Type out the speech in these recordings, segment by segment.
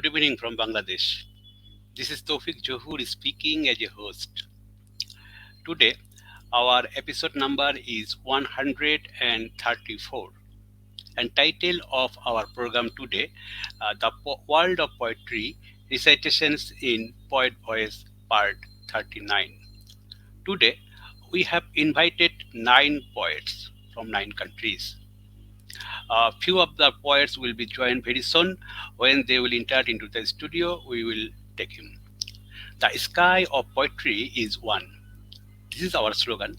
Good evening from Bangladesh. This is Toufiq Zohur speaking as a host. Today, our episode number is 134, and title of our program today, World of Poetry, Recitations in Poet Voice, Part 39. Today, we have invited 9 poets from 9 countries. A few of the poets will be joined very soon. When they will enter into the studio, we will take him. The sky of poetry is one. This is our slogan.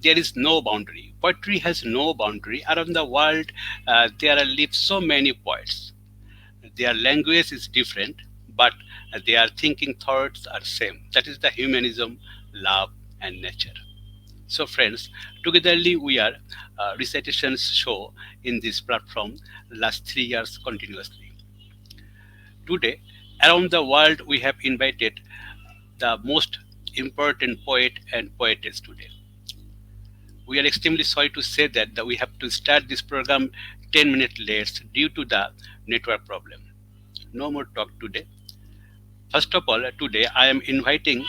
There is no boundary. Poetry has no boundary. Around the world, there live so many poets. Their language is different, but their thinking thoughts are same. That is the humanism, love, and nature. So, friends, togetherly we are recitations show in this platform last 3 years continuously. Today, around the world, we have invited the most important poet and poetess today. We are extremely sorry to say that we have to start this program 10 minutes late due to the network problem. No more talk today. First of all, today I am inviting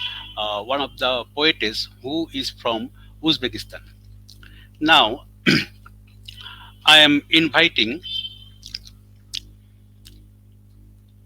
one of the poetess who is from Uzbekistan. Now, I am inviting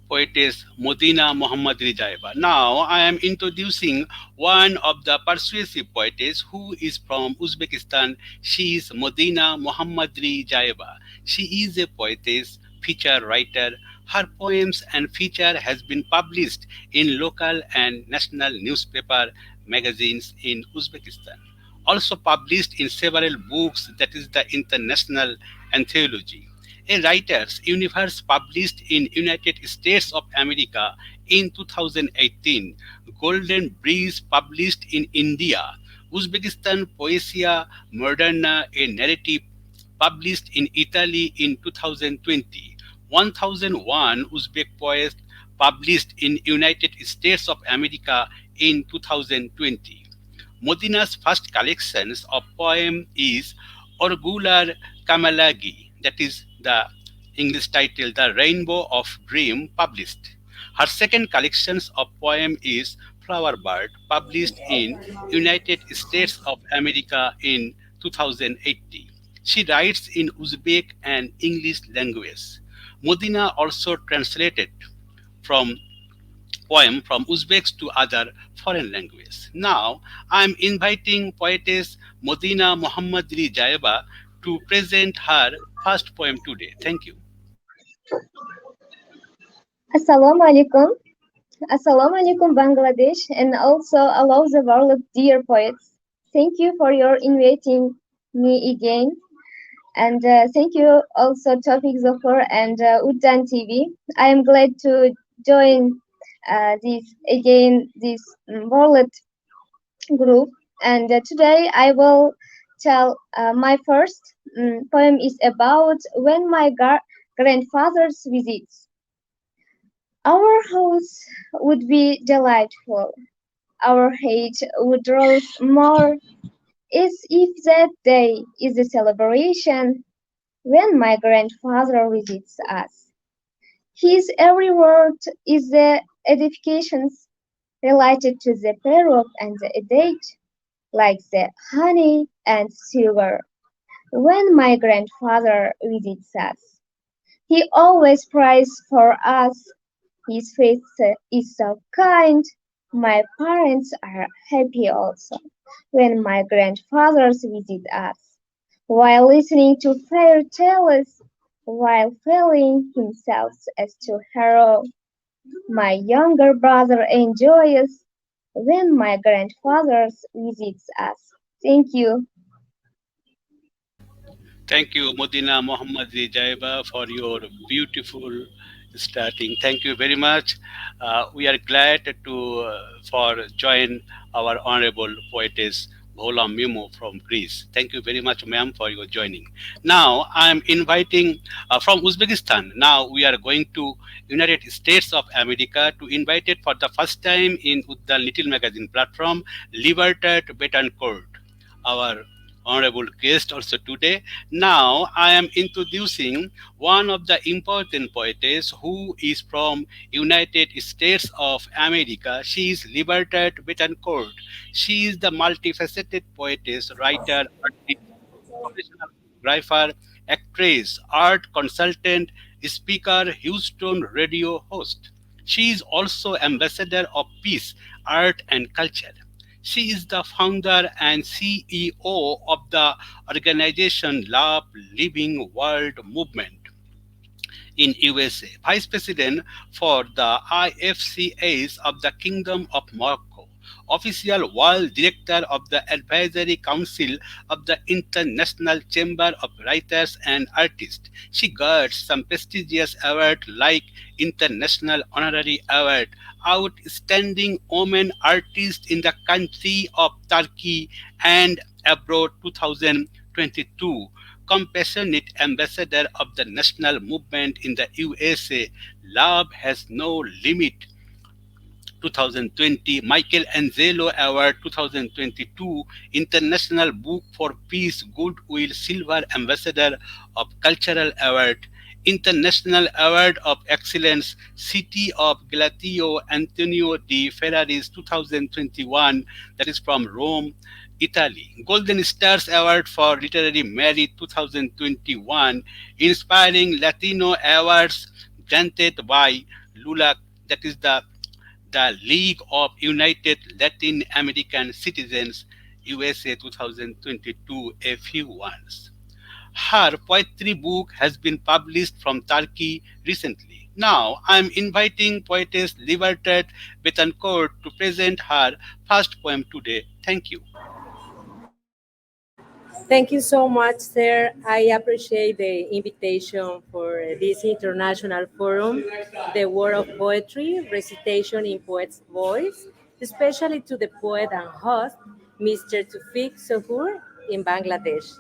poetess Madina Mahammadrizayeva. Now, I am introducing one of the persuasive poetess who is from Uzbekistan. She is Madina Mahammadrizayeva. She is a poetess, feature writer. Her poems and feature has been published in local and national newspaper magazines in Uzbekistan. Also published in several books, that is the international anthology. A Writers Universe published in United States of America in 2018, Golden Breeze published in India, Uzbekistan Poesia Moderna, a narrative published in Italy in 2020, 1001 Uzbek Poets published in United States of America in 2020. Modina's first collections of poem is Orgular Kamalagi, that is the English title, The Rainbow of Dream, published. Her second collections of poem is Flower Bird, published in United States of America in 2018. She writes in Uzbek and English language. Modina also translated from poem from Uzbek to other foreign languages. Now, I am inviting poetess Madina Mahammadrizayeva to present her first poem today. Thank you. Assalamu alaikum. Assalamu alaikum, Bangladesh, and also allow the world, dear poets. Thank you for your inviting me again. And thank you also Toufiq Zohur and Uddan TV. I am glad to join this world group. And today I will tell my first poem is about when my grandfather's visits. Our house would be delightful. Our hate would rouse more, as if that day is a celebration when my grandfather visits us. His every word is the edifications related to the period and the date, like the honey and sugar. When my grandfather visits us, he always prays for us. His face is so kind. My parents are happy also when my grandfathers visit us, while listening to fairy tales, while feeling himself as to hero. My younger brother enjoys when my grandfathers visits us. Thank you. Thank you, Modina Mahammadrizayeva, for your beautiful starting. Thank you very much. We are glad to for join our honorable poetess Voula Memou from Greece. Thank you very much, ma'am, for your joining. Now I am inviting from Uzbekistan. Now we are going to United States of America to invite it for the first time in Uddan Little Magazine platform, Libertad Betancourt, our honorable guest also today. Now I am introducing one of the important poetess who is from United States of America. She is Libertad Betancourt. She is the multifaceted poetess, writer, artist, professional photographer, actress, art consultant, speaker, Houston radio host. She is also ambassador of peace, art and culture. She is the founder and CEO of the organization Love Living World Movement in USA, Vice President for the IFCAs of the Kingdom of Morocco, official World Director of the Advisory Council of the International Chamber of Writers and Artists. She got some prestigious awards like International Honorary Award, Outstanding Woman Artist in the Country of Turkey and Abroad 2022, compassionate ambassador of the national movement in the USA, Love Has No Limit 2020, Michelangelo Award 2022, International Book for Peace Goodwill Silver Ambassador of Cultural Award, International Award of Excellence, City of Galatio Antonio di Ferraris 2021, that is from Rome, Italy. Golden Stars Award for Literary Merit 2021, Inspiring Latino Awards granted by LULAC, that is the League of United Latin American Citizens, USA 2022, a few ones. Her poetry book has been published from Turkey recently. Now I am inviting poetess Libertad Betancourt to present her first poem today. Thank you. Thank you so much, sir. I appreciate the invitation for this international forum, the World of Poetry, Recitation in Poet's Voice, especially to the poet and host, Mr. Toufiq Zohur in Bangladesh.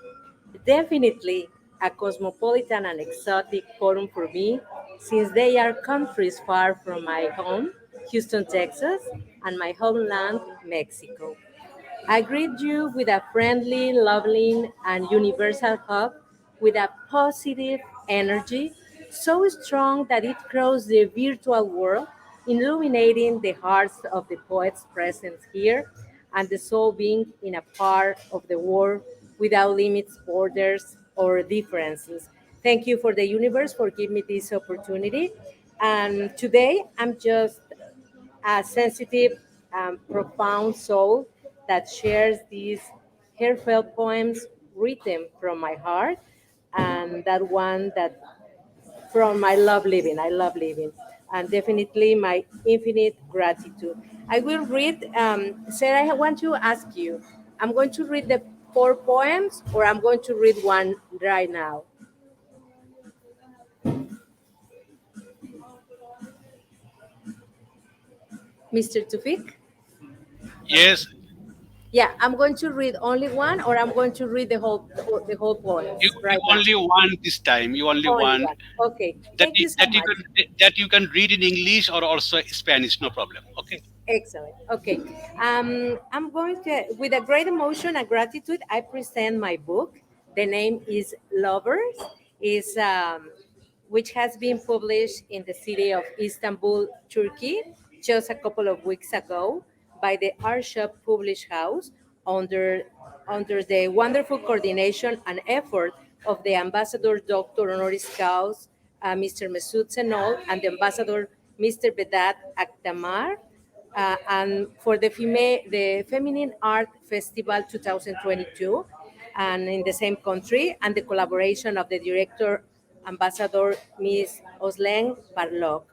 Definitely a cosmopolitan and exotic forum for me, since they are countries far from my home, Houston, Texas, and my homeland, Mexico. I greet you with a friendly, loving, and universal hug with a positive energy so strong that it crosses the virtual world, illuminating the hearts of the poets present here and the soul being in a part of the world without limits, borders, or differences. Thank you for the universe for giving me this opportunity. And today I'm just a sensitive, profound soul that shares these heartfelt poems written from my heart, and that one that from my love living. I love living, and definitely my infinite gratitude. I will read. Sarah, I want to ask you. I'm going to read the four poems, or I'm going to read one right now. Mr. Tufik? Yes, Yeah, I'm going to read only one, or I'm going to read the whole you, poems you right now. only one this time. You only Only one one. Okay. that Thank you so much. that you can read in English or also Spanish. No problem. Okay. Excellent. Okay. I'm going to, with a great emotion and gratitude, I present my book. The name is Lovers, is which has been published in the city of Istanbul, Turkey, just a couple of weeks ago by the Arshab Publish House under under the wonderful coordination and effort of the Ambassador Dr. Honoris Causa, Mr. Mesut Senol, and the Ambassador Mr. Vedat Akhtamar, and for the Feminine Art Festival 2022, and in the same country, and the collaboration of the director, Ambassador Ms. Osleng Barlog.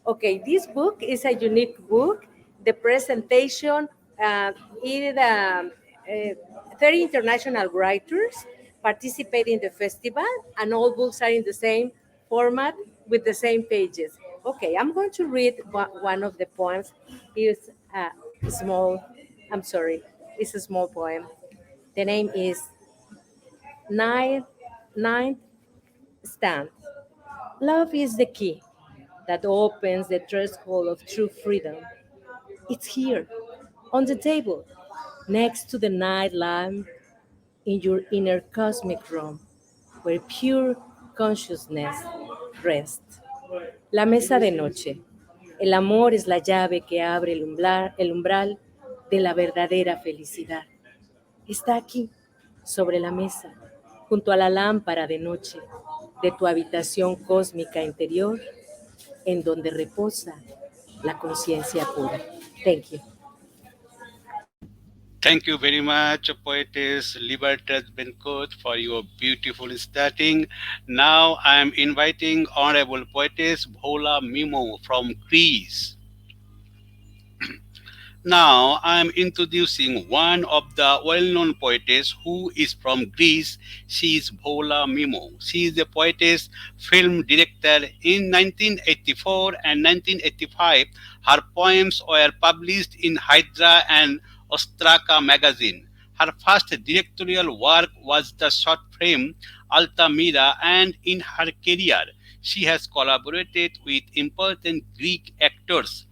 Okay, this book is a unique book. The presentation, it, 30 international writers participate in the festival, and all books are in the same format with the same pages. Okay, I'm going to read one of the poems. It's a small, I'm sorry, it's a small poem. The name is Ninth, Ninth Stand. Love is the key that opens the threshold of true freedom. It's here, on the table, next to the night lamp. in your inner cosmic room, where pure consciousness rests. La mesa de noche. El amor es la llave que abre el umbral de la verdadera felicidad. Está aquí, sobre la mesa, junto a la lámpara de noche de tu habitación cósmica interior, en donde reposa la conciencia pura. Thank you. Thank you very much, poetess Libertad Betancourt, for your beautiful starting. Now I am inviting Honorable Poetess Voula Memou from Greece. Now I am introducing one of the well-known poetess who is from Greece. She is Voula Memou. She is a poetess, film director. In 1984 and 1985, her poems were published in Hydra and Ostraka magazine. Her first directorial work was the short film Altamira, and in her career, she has collaborated with important Greek actors.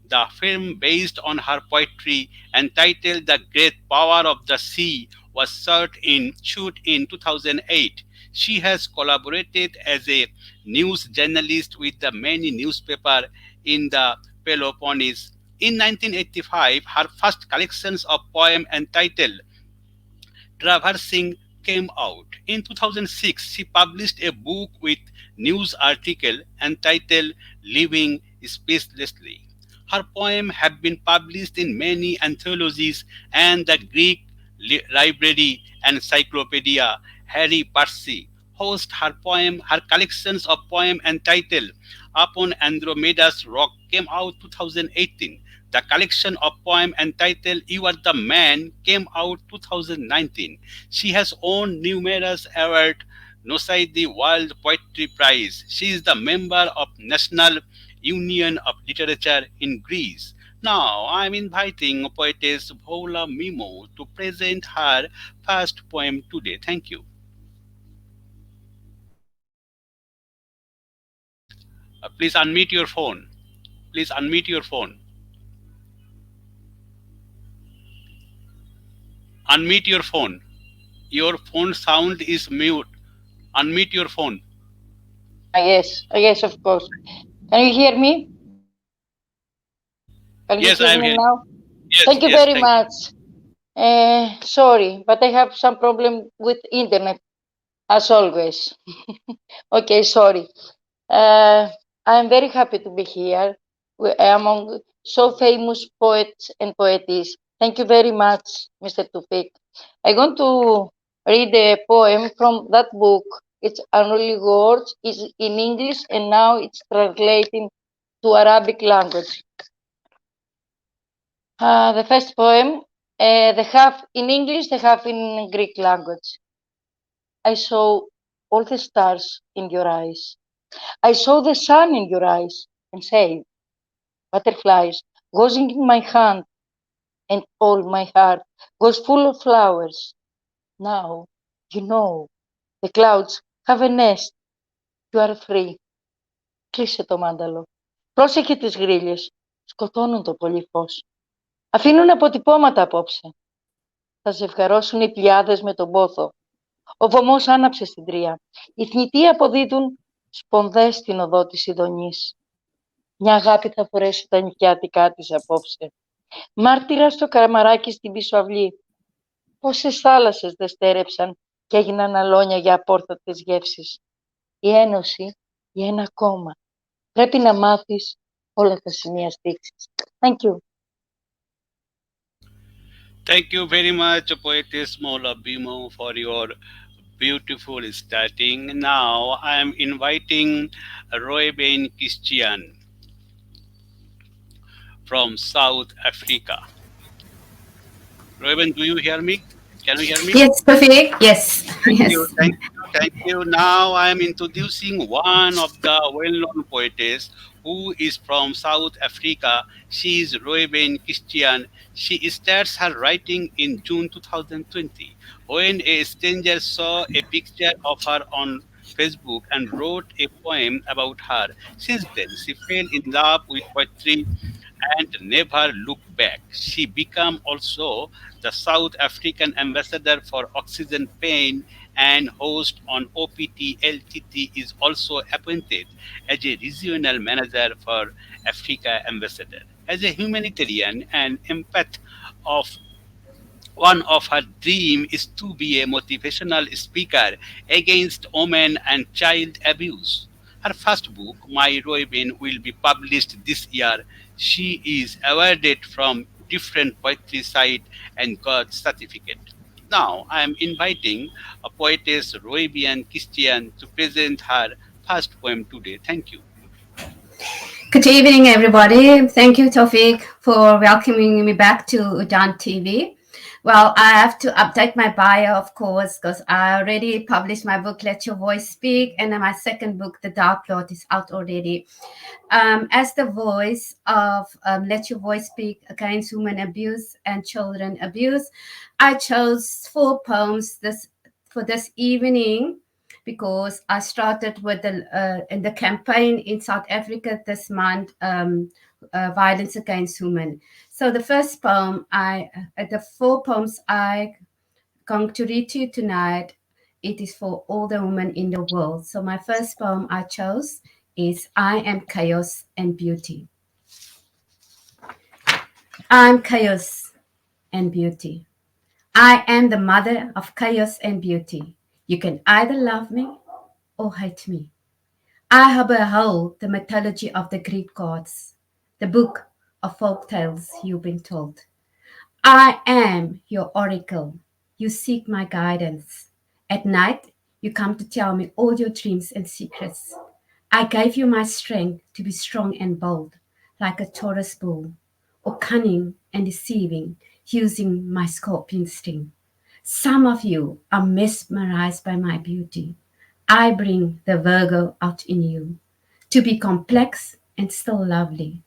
The film, based on her poetry, entitled The Great Power of the Sea, was shot in 2008. She has collaborated as a news journalist with the many newspapers in the Peloponnese. In 1985, her first collections of poems entitled Traversing came out. In 2006, she published a book with news article entitled Living Speechlessly. Her poems have been published in many anthologies and the Greek Library Encyclopedia. Harry Percy hosts her collections of poems entitled Upon Andromeda's Rock came out 2018. The collection of poems entitled You Are the Man came out 2019. She has won numerous awards, Nosai the World Poetry Prize. She is the member of National Union of Literature in Greece. Now I am inviting poetess Voula Memou to present her first poem today. Thank you. Please unmute your phone. Please unmute your phone. Unmute your phone. Your phone sound is mute. Unmute your phone. Yes, of course. Can you hear me? Can you Yes, I hear am me hearing. now? Yes, Thank you yes, very thank you. much. Sorry, but I have some problem with internet, as always. Okay, sorry. I'm very happy to be here among so famous poets and poetess. Thank you very much, Mr. Toufiq. I'm going to read a poem from that book. It's only words, it's in English, and now it's translating to Arabic language. The first poem, the half in English, the half in Greek language. I saw all the stars in your eyes. I saw the sun in your eyes and said, butterflies was in my hand and all my heart was full of flowers. Now, you know, the clouds have a nest. You are free. Κλείσε το μάνταλο. Πρόσεχε τις γρίλες. Σκοτώνουν το πολύ φως. Αφήνουν αποτυπώματα απόψε. Θα ζευγαρώσουν οι πλιάδες με τον πόθο. Ο βωμός άναψε στην τρία. Οι θνητοί αποδίδουν σπονδές στην οδό της Ιδονής. Μια αγάπη θα φορέσει τα νικιάτικά της απόψε. Μάρτυρα στο καραμαράκι στην πίσω αυλή. Πόσες θάλασσες δεν στέρεψαν και έγιναν αλόνια για απόρθωτες γεύσεις. Η ένωση για ένα κόμμα. Πρέπει να μάθεις όλα τα σημεία στίξης. Thank you. Thank you very much, poetess Mola Bimo, for your beautiful starting. Now I am inviting Roebain Christian from South Africa. Roebain, do you hear me? Can you hear me? Yes, Toufiq. Yes, Thank yes. you, thank you, thank you. Now I am introducing one of the well-known poetess who is from South Africa. She is Roebain Christian. She starts her writing in June 2020 when a stranger saw a picture of her on Facebook and wrote a poem about her. Since then, she fell in love with poetry and never look back. She became also the South African ambassador for oxygen pain and host on OPT LTT is also appointed as a regional manager for Africa ambassador. As a humanitarian and empath of one of her dreams is to be a motivational speaker against women and child abuse. Her first book, My Roebain, will be published this year. She is awarded from different poetry site and got certificate. Now I am inviting a poetess Roebian Christian to present her first poem today. Thank you. Good evening, everybody. Thank you, Toufiq, for welcoming me back to Uddan TV. Well, I have to update my bio, of course, because I already published my book, Let Your Voice Speak, and then my second book, The Dark Lord, is out already. As the voice of Let Your Voice Speak Against Human Abuse and Children Abuse, I chose 4 poems for this evening because I started with in the campaign in South Africa this month, violence against women. So the first poem, the 4 poems I going to read to you tonight, it is for all the women in the world. So my first poem I chose is I Am Chaos and Beauty. I am chaos and beauty. I am the mother of chaos and beauty. You can either love me or hate me. I have beheld the mythology of the Greek gods, the book of folk tales you've been told. I am your oracle. You seek my guidance. At night, you come to tell me all your dreams and secrets. I gave you my strength to be strong and bold, like a Taurus bull, or cunning and deceiving, using my scorpion sting. Some of you are mesmerized by my beauty. I bring the Virgo out in you, to be complex and still lovely.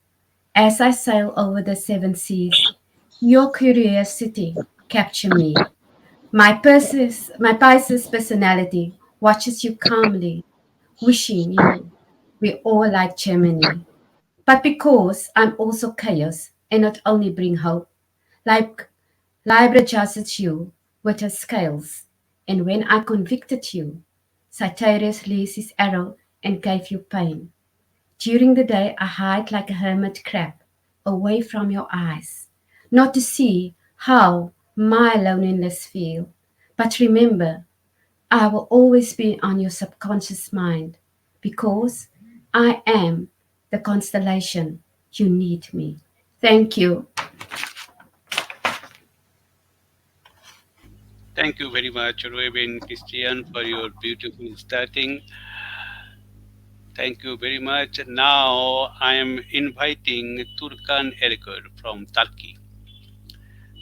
As I sail over the 7 seas, your curiosity capture me. My Pisces personality watches you calmly, wishing you we all like Germany. But because I'm also chaos and not only bring hope, like Libra judges you with her scales, and when I convicted you, Sagittarius released his arrow and gave you pain. During the day, I hide like a hermit crab, away from your eyes, not to see how my loneliness feel. But remember, I will always be on your subconscious mind because I am the constellation you need me. Thank you. Thank you very much, Roebain Christian, for your beautiful starting. Thank you very much. Now I am inviting Turkan Ergor from Turkey.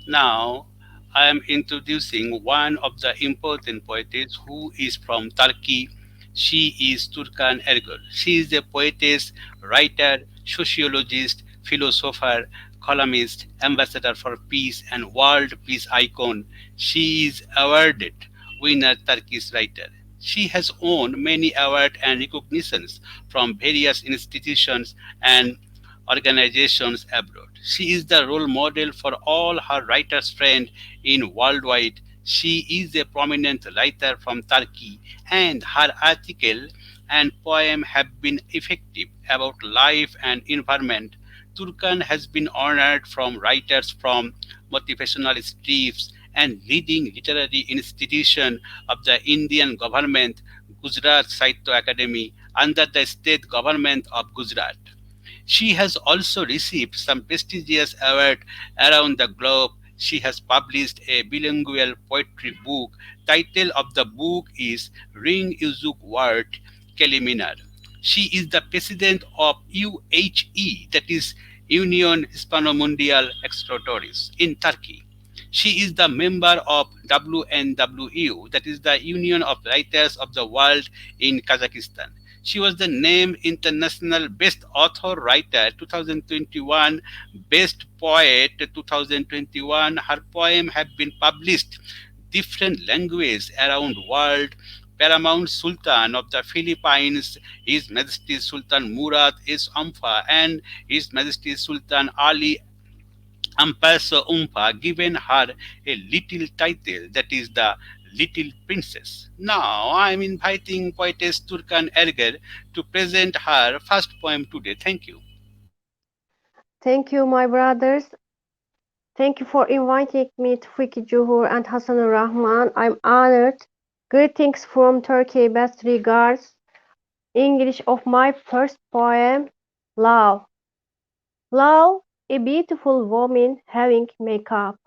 Now I am introducing one of the important poetess who is from Turkey. She is Turkan Ergor. She is a poetess, writer, sociologist, philosopher, columnist, ambassador for peace, and world peace icon. She is awarded winner Turkish writer. She has won many awards and recognitions from various institutions and organizations abroad. She is the role model for all her writers' friends in worldwide. She is a prominent writer from Turkey, and her article and poem have been effective about life and environment. Turkan has been honored from writers from motivational scripts and leading literary institution of the Indian government, Gujarat Sahitya Academy, under the state government of Gujarat. She has also received some prestigious awards around the globe. She has published a bilingual poetry book. Title of the book is Ring Uzuk Word Keliminar. She is the president of UHE, that is Union Hispano-Mundial Exploratories in Turkey. She is the member of WNWU, that is the Union of Writers of the World in Kazakhstan. She was the named International Best Author Writer 2021, Best Poet 2021. Her poem have been published different languages around world. paramount Sultan of the Philippines, His Majesty Sultan Murad is Amfa, and His Majesty Sultan Ali Ampasa Umpa given her a little title, that is the Little Princess. Now I am inviting poetess Turkan Ergor to present her first poem today. Thank you. Thank you, my brothers. Thank you for inviting me, Toufiq Zohur and Hassanur Rahman. I'm honored. Greetings from Turkey. Best regards. English of my first poem, Love. Love, a beautiful woman having makeup.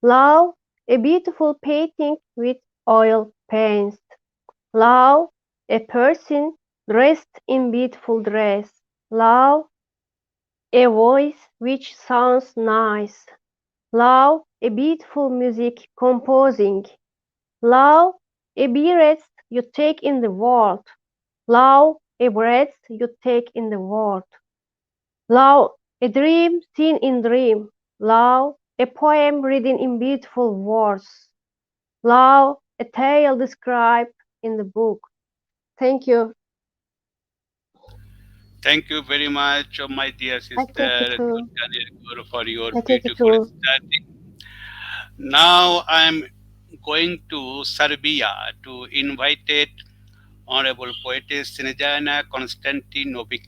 Love, a beautiful painting with oil paints. Love, a person dressed in beautiful dress. Love, a voice which sounds nice. Love, a beautiful music composing. Love, a breath you take in the world. Love, a breath you take in the world. Love, a dream seen in dream. Love, a poem written in beautiful words. Love, a tale described in the book. Thank you. Thank you very much, my dear I thank you sister too. Turkan Ergor, for your I thank you beautiful too. study. Now I am going to Serbia to invite Honorable Poetess Snezana Konstantinovic.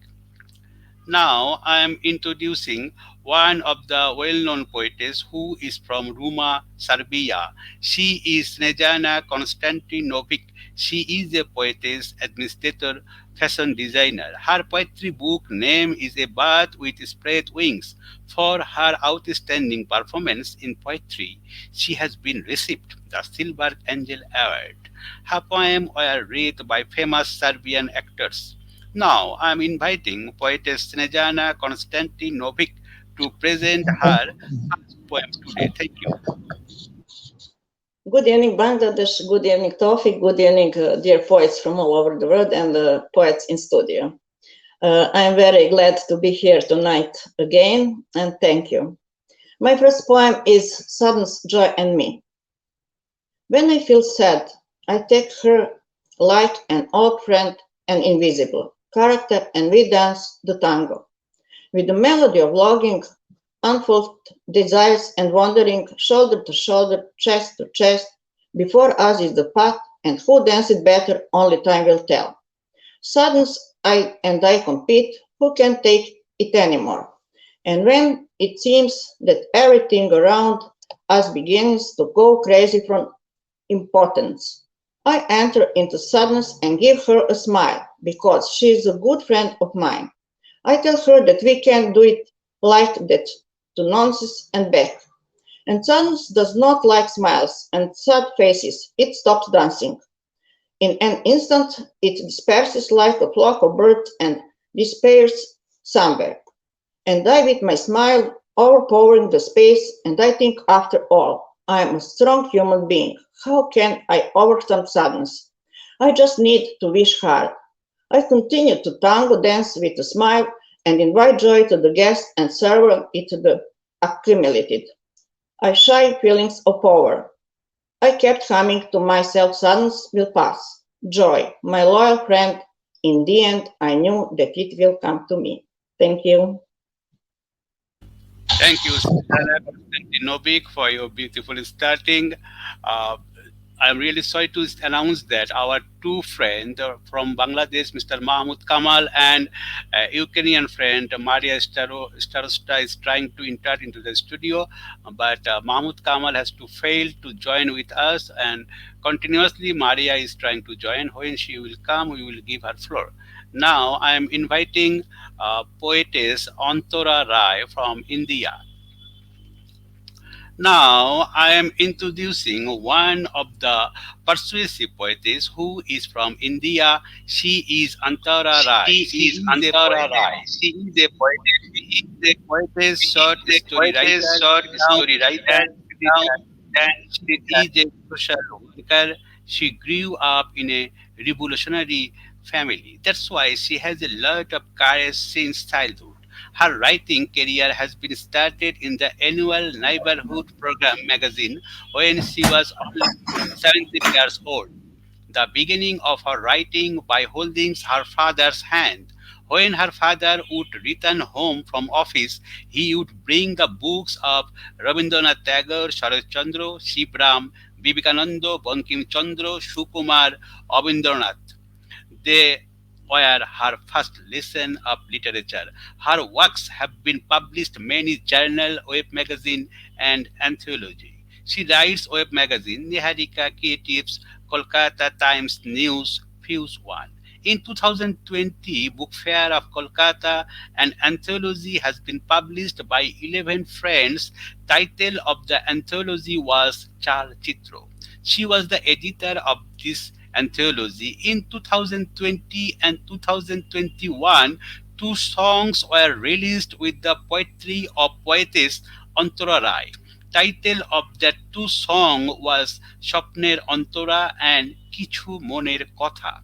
Now I am introducing one of the well-known poetess who is from Ruma, Serbia. She is Snezana Konstantinovic. She is a poetess, administrator, fashion designer. Her poetry book name is A Bird with Spread Wings. For her outstanding performance in poetry, she has been received the Silver Angel Award. Her poems were read by famous Serbian actors. Now I am inviting poetess Snezana Konstantinovic to present her first poem today. Thank you. Good evening, Bangladesh. Good evening, Tawfiq. Good evening, dear poets from all over the world and poets in studio. I am very glad to be here tonight again, and thank you. My first poem is Sadness, Joy, and Me. When I feel sad, I take her like an old friend and invisible character, and we dance the tango. With the melody of longing, unfulfilled desires, and wandering shoulder to shoulder, chest to chest, before us is the path, and who dances better, only time will tell. Suddenly I compete, who can take it anymore? And when it seems that everything around us begins to go crazy from impotence, I enter into sadness and give her a smile, because she is a good friend of mine. I tell her that we can do it like that, to nonsense and back. And sadness does not like smiles and sad faces. It stops dancing. In an instant, it disperses like a flock of birds and disappears somewhere. And I, with my smile, overpowering the space, and I think, after all, I am a strong human being. How can I overcome sadness? I just need to wish hard. I continue to tango dance with a smile and invite joy to the guest and serve it to the accumulated. I shy feelings of power. I kept humming to myself, sadness will pass. Joy, my loyal friend, in the end I knew that it will come to me. Thank you. Thank you, Snezana Konstantinovic, for your beautiful starting. Uh, I'm really sorry to announce that our two friends from Bangladesh, Mr. Mahmud Kamal, and Ukrainian friend Mariia Starosta is trying to enter into the studio, but Mahmud Kamal has to fail to join with us, and continuously Mariia is trying to join. When she will come, we will give her floor. Now I am inviting poetess Antara Roy from India. Now I am introducing one of the persuasive poetess who is from India. She is Antara Roy. She is Antara Roy. She is a poetess. She is a Poetess, short a story poetess, writer. short Now story writer. that Now that she is a social worker. She grew up in a revolutionary family. That's why she has a lot of courage since childhood. Her writing career has been started in the annual Neighborhood Program magazine when she was only 17 years old. the beginning of her writing by holding her father's hand. When her father would return home from office, he would bring the books of Rabindranath Tagore, Sharat Chandra, Shivram, Vivekananda, Bankim Chandra, Sukumar, Abindranath. They were her first lesson of literature. Her works have been published in many journal, web magazine, and anthology. She writes web magazine Niharika Creatives, Kolkata Times News, Fuse One. In 2020, Book Fair of Kolkata, an anthology has been published by 11 friends. Title of the anthology was Char Chitro. She was the editor of this anthology. In 2020 and 2021, two songs were released with the poetry of poetess Antara Roy. Title of the two songs was Shopner Antara and Kichu Moner Kotha.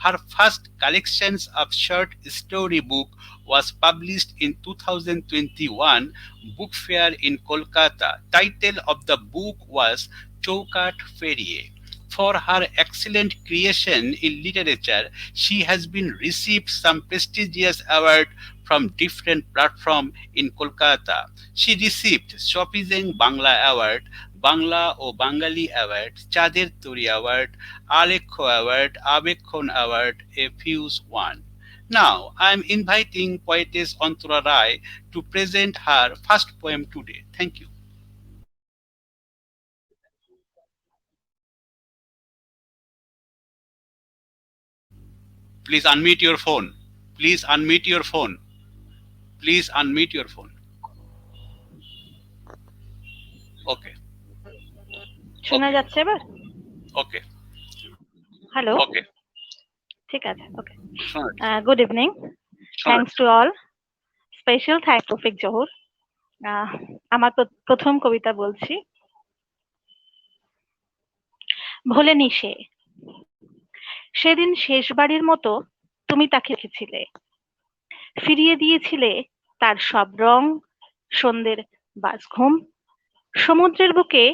Her first collections of short story book was published in 2021 book fair in Kolkata. Title of the book was Chaukat Feriye. For her excellent creation in literature, she has been received some prestigious award from different platforms in Kolkata. She received Shopizeng Bangla Award, Bangla o Bangali Award, Chader Turi Award, Alekho Award, Abekhon Award, a few one. Now, I am inviting poetess Antara Roy to present her first poem today. Thank you. Please unmute your phone. Please unmute your phone. Please unmute your phone. Okay. শোনা Okay. যাচ্ছে এবার? Okay. Hello, Okay. ঠিক আছে, ওকে। Sure. Good evening, thanks to all, special thank তৌফিক জহুর। আমার প্রথম কবিতা বলছি। ভোলেনি সে, সেদিন শেষবারের মতো তুমি তাকে দেখেছিলে, ফিরিয়ে দিয়েছিলে তার সব রং, সন্ধ্যের বাসঘুম, সমুদ্রের বুকে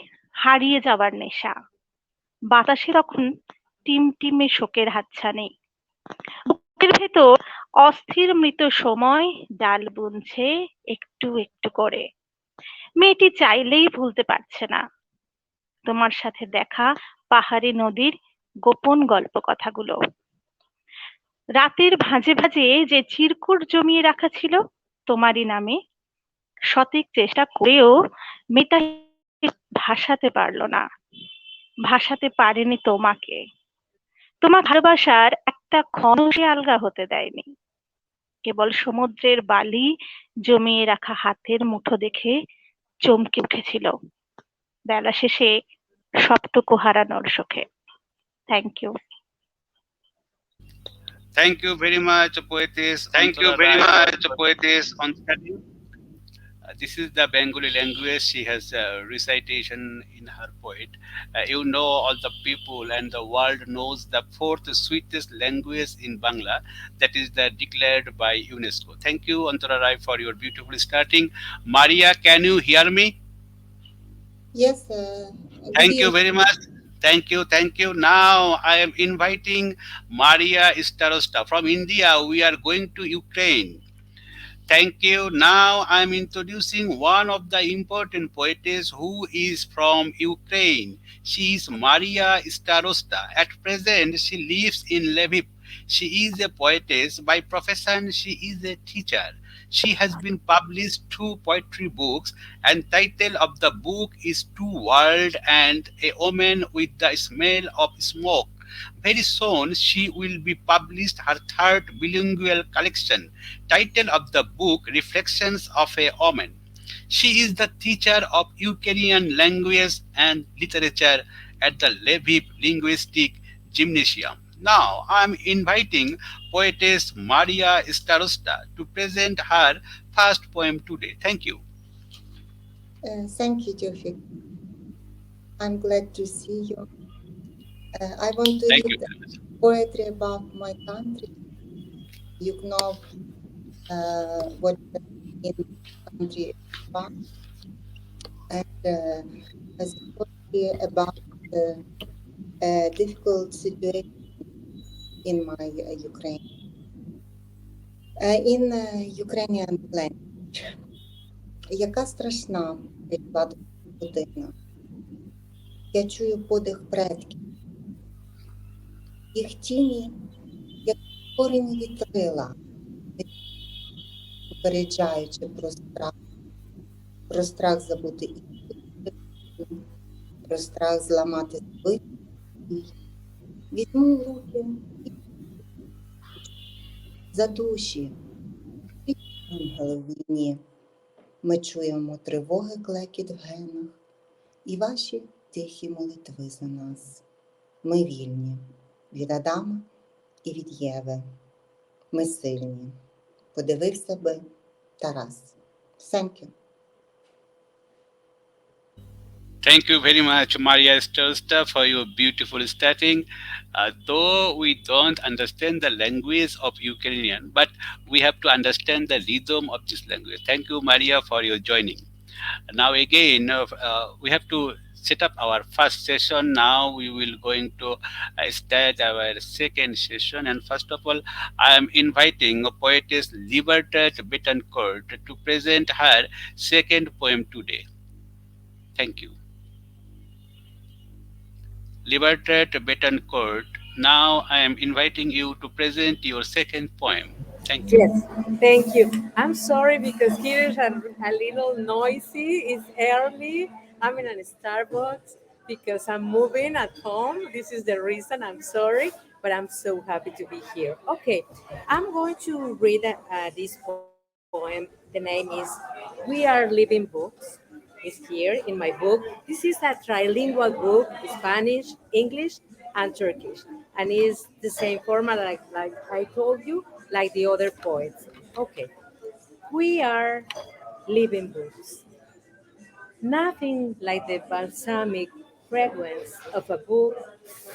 হারিয়ে যাওয়ার নেশা। বাতাসে তখন টিমটিমে শোকের হাতছানি, বুকের ভেতর অস্থির মৃত সময় ডাল বুনছে একটু একটু করে। মেয়েটি চাইলেই ভুলতে পারছে না তোমার সাথে দেখা পাহাড়ি নদীর গোপন গল্প কথাগুলো। রাতের ভাঁজে ভাঁজে যে চিরকুট জমিয়ে রাখা ছিল তোমারই নামে, সঠিক চেষ্টা করেও মেয়েটা ভাসাতে পারলো না, ভাসাতে পারেনি তোমাকে। তোমার ভালোবাসার একটা ক্ষণ সে আলগা হতে দেয়নি। কেবল সমুদ্রের বালি জমিয়ে রাখা হাতের মুঠো দেখে চমকে উঠেছিল বেলা শেষে সবটুকু হারানোর শোকে। Thank you. Thank you very much, poetess. Thank you Antara very Roy, much, for poetess. studying. This is the Bengali language. She has recitation in her poet. You know, all the people and the world knows the fourth sweetest language in Bangla. That is the declared by UNESCO. Thank you, Antara Roy, for your beautiful starting. Mariia, can you hear me? Yes, Thank you very much. Thank you, thank you. Now I am inviting Mariia Starosta from India. We are going to Ukraine. Thank you. Now I am introducing one of the important poetess who is from Ukraine. She is Mariia Starosta. At present, she lives in Lviv. She is a poetess. By profession, she is a teacher. She has been published two poetry books, and title of the book is Two World and A Woman with the Smell of Smoke. Very soon, she will be published her third bilingual collection. Title of the book Reflections of a Woman. She is the teacher of Ukrainian language and literature at the Lviv Linguistic Gymnasium. Now I am inviting poetess Mariia Starosta to present her first poem today. Thank you. thank you, Toufiq. I'm glad to see you. I want to Thank read you. poetry about my country. You know what in country is about, and as poetry about difficult situation in my Ukraine. In Ukrainian language. Яка страшна прийшла до година. Я чую подих предків. Їх тіні, як корінь вітрила, попереджаючи про страх забути інших, про страх зламати звичай. Візьму в руки за душі, ангели в війні. Ми чуємо тривоги, клекіт в генах і ваші тихі молитви за нас. Ми вільні від Адама і від Єви. Ми сильні. Подивився би Тарас. Thank you. Thank you very much, Mariia Starosta, for your beautiful stating. Though we don't understand the language of Ukrainian, but we have to understand the rhythm of this language. Thank you, Mariia, for your joining. Now again, we have to set up our first session. Now we will going to start our second session. And first of all, I am inviting poetess Libertad Betancourt to present her second poem today. Thank you. Libertad Betancourt, now I am inviting you to present your second poem. Thank you. Yes, thank you. I'm sorry because here is a little noisy. It's early. I'm in a Starbucks because I'm moving at home. This is the reason. I'm sorry, but I'm so happy to be here. Okay, I'm going to read this poem. The name is We Are Living Books. It's here in my book. This is a trilingual book, Spanish, English, and Turkish. And it's the same format like I told you, like the other poets. Okay. We are living books. Nothing like the balsamic fragrance of a book,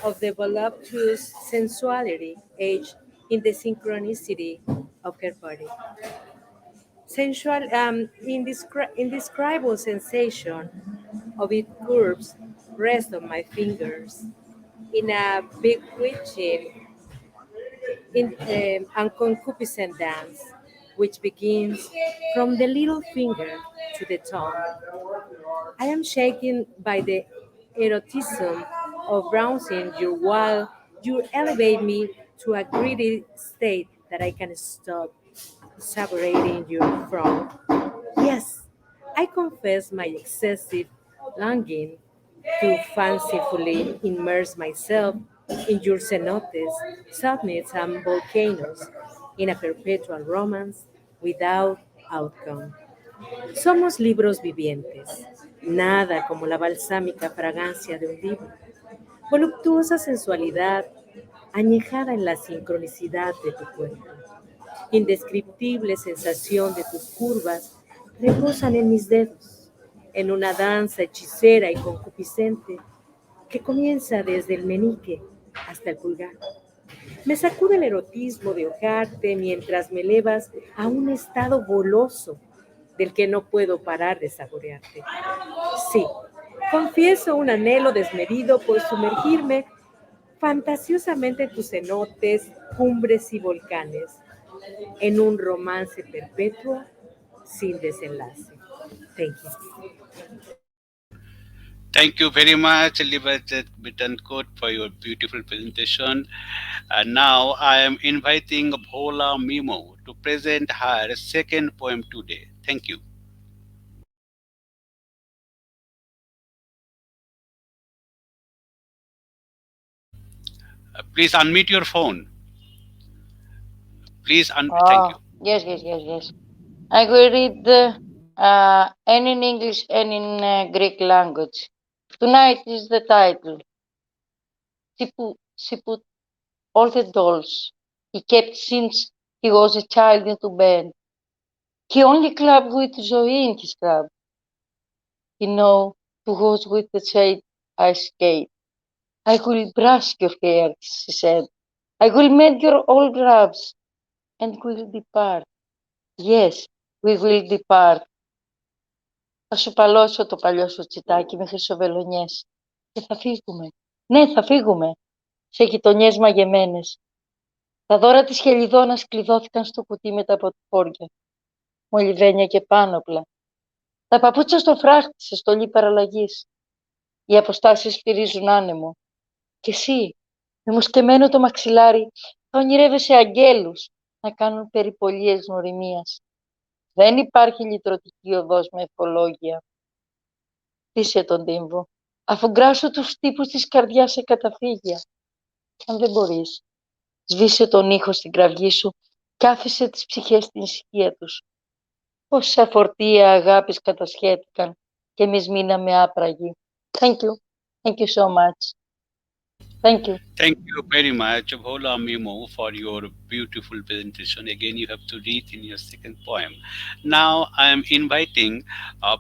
of the voluptuous sensuality aged in the synchronicity of her body. Sensual, indescribable sensation of its curves rest on my fingers in a bewitching and concupiscent dance, which begins from the little finger to the tongue. I am shaken by the erotism of browsing you while you elevate me to a greedy state that I can stop separating you from. Yes, I confess my excessive longing to fancifully immerse myself in your cenotes, summits, and volcanoes in a perpetual romance without outcome. Somos libros vivientes, nada como la balsámica fragancia de un libro, voluptuosa sensualidad añejada en la sincronicidad de tu cuerpo. Indescriptible sensación de tus curvas reposan en mis dedos, en una danza hechicera y concupiscente que comienza desde el menique hasta el pulgar. Me sacude el erotismo de hojarte mientras me elevas a un estado goloso del que no puedo parar de saborearte. Sí, confieso un anhelo desmedido por sumergirme fantasiosamente en tus cenotes, cumbres y volcanes, en un romance perpetuo sin desenlace. Thank you. Thank you very much, Libertad Betancourt, for your beautiful presentation. Now I am inviting Voula Memou to present her second poem today. Thank you. Please unmute your phone. Please thank you. Yes. I will read and in English and in Greek language. Tonight is the title. She put all the dolls he kept since he was a child into bed. He only clubbed with Zoe in his club. You know, to watch with the shade I skate. I will brush your hair, she said. I will mend your old gloves and will depart. Yes, we will depart. Θα σου παλώσω το παλιό σου τσιτάκι με χρυσοβελονιές και θα φύγουμε. Ναι, θα φύγουμε, σε γειτονιές μαγεμένες. Τα δώρα της Χελιδόνας κλειδώθηκαν στο κουτί με τα ποτφόρια. Μολυβένια και πάνωπλα. Τα παπούτσια στο φράχτη σε στολή παραλλαγής. Οι αποστάσεις σφυρίζουν άνεμο. Και εσύ, με μουσκεμένο το μαξιλάρι, θα ονειρεύεσαι αγγέλους να κάνουν περιπολίες γνωριμίας. Δεν υπάρχει λυτρωτική οδός με ευχολόγια. Πείσε τον τύμβο, αφού γκράσω τους τύπους της καρδιάς σε καταφύγια. Αν δεν μπορείς, σβήσε τον ήχο στην κραυγή σου κι άφησε τις ψυχές στην ησυχία τους. Πόσα φορτία αγάπης κατασχέθηκαν και εμείς μείναμε άπραγοι. Thank you. Thank you so much. Thank you. Thank you very much, Voula Memou, for your beautiful presentation. Again, you have to read in your second poem. Now, I am inviting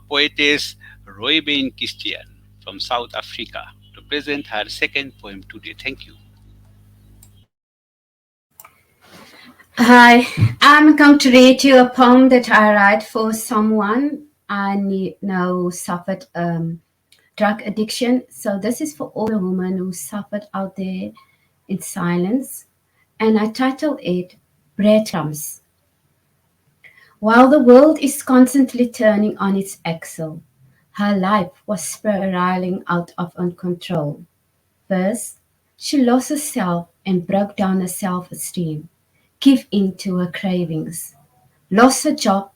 poetess Roebain from South Africa to present her second poem today. Thank you. Hi, I'm going to read you a poem that I write for someone I know suffered drug addiction. So this is for all the women who suffered out there in silence. And I title it Breadcrumbs. While the world is constantly turning on its axle, her life was spiraling out of control. First, she lost herself and broke down her self-esteem, gave in to her cravings, lost her job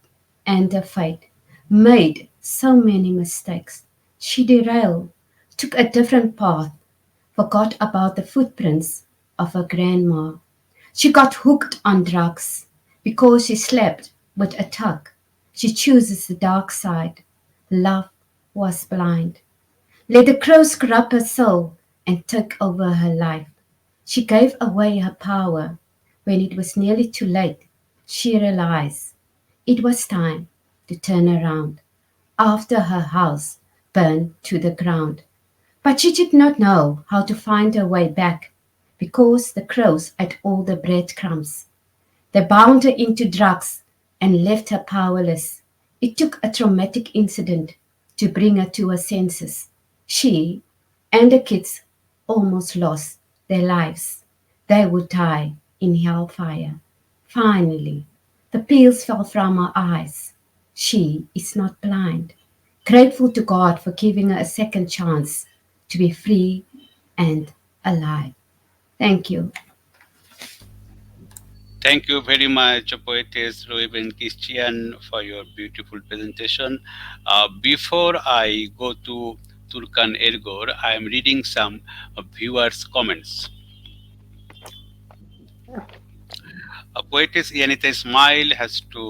and her faith, made so many mistakes. She derailed, took a different path, forgot about the footprints of her grandma. She got hooked on drugs because she slept with a thug. She chooses the dark side. Love was blind. Let the crows corrupt her soul and took over her life. She gave away her power. When it was nearly too late, she realized it was time to turn around after her house burned to the ground. But she did not know how to find her way back because the crows ate all the breadcrumbs. They bound her into drugs and left her powerless. It took a traumatic incident to bring her to her senses. She and the kids almost lost their lives. They would die in hellfire. Finally, the peels fell from her eyes. She is not blind. Grateful to God for giving her a second chance to be free and alive. Thank you. Thank you very much, poetess Roebain for your beautiful presentation. Before I go to Turkan Ergor, I am reading some viewers' comments. Poetess Yanita Smile has to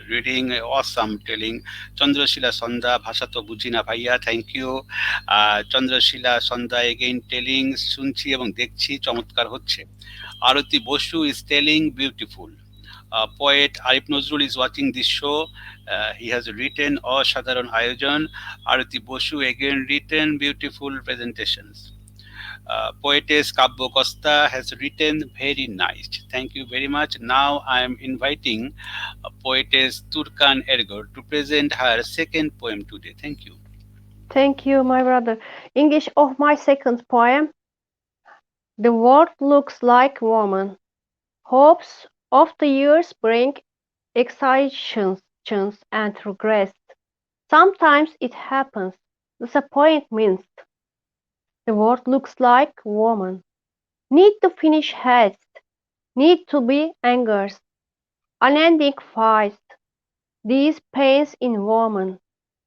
reading awesome, telling Chandrashila Sonda Bhasha to Bujina Bhaiya, thank you. Chandrashila Sonda again telling Sunchi ebong dekchi chamatkar hocche. Arati Boshu is telling beautiful. Poet Arif Nazrul is watching this show. He has written Ashadharon Ayojon. Arati Boshu again written beautiful presentations. Poetess Kabbo Costa has written very nice. Thank you very much. Now I am inviting poetess Turkan Ergor to present her second poem today. Thank you. Thank you, my brother. English of my second poem. The world looks like woman. Hopes of the years bring excitations and regrets. Sometimes it happens. Disappointments. The world looks like woman. Need to finish haste. Need to be angers. Unending fight. These pains in woman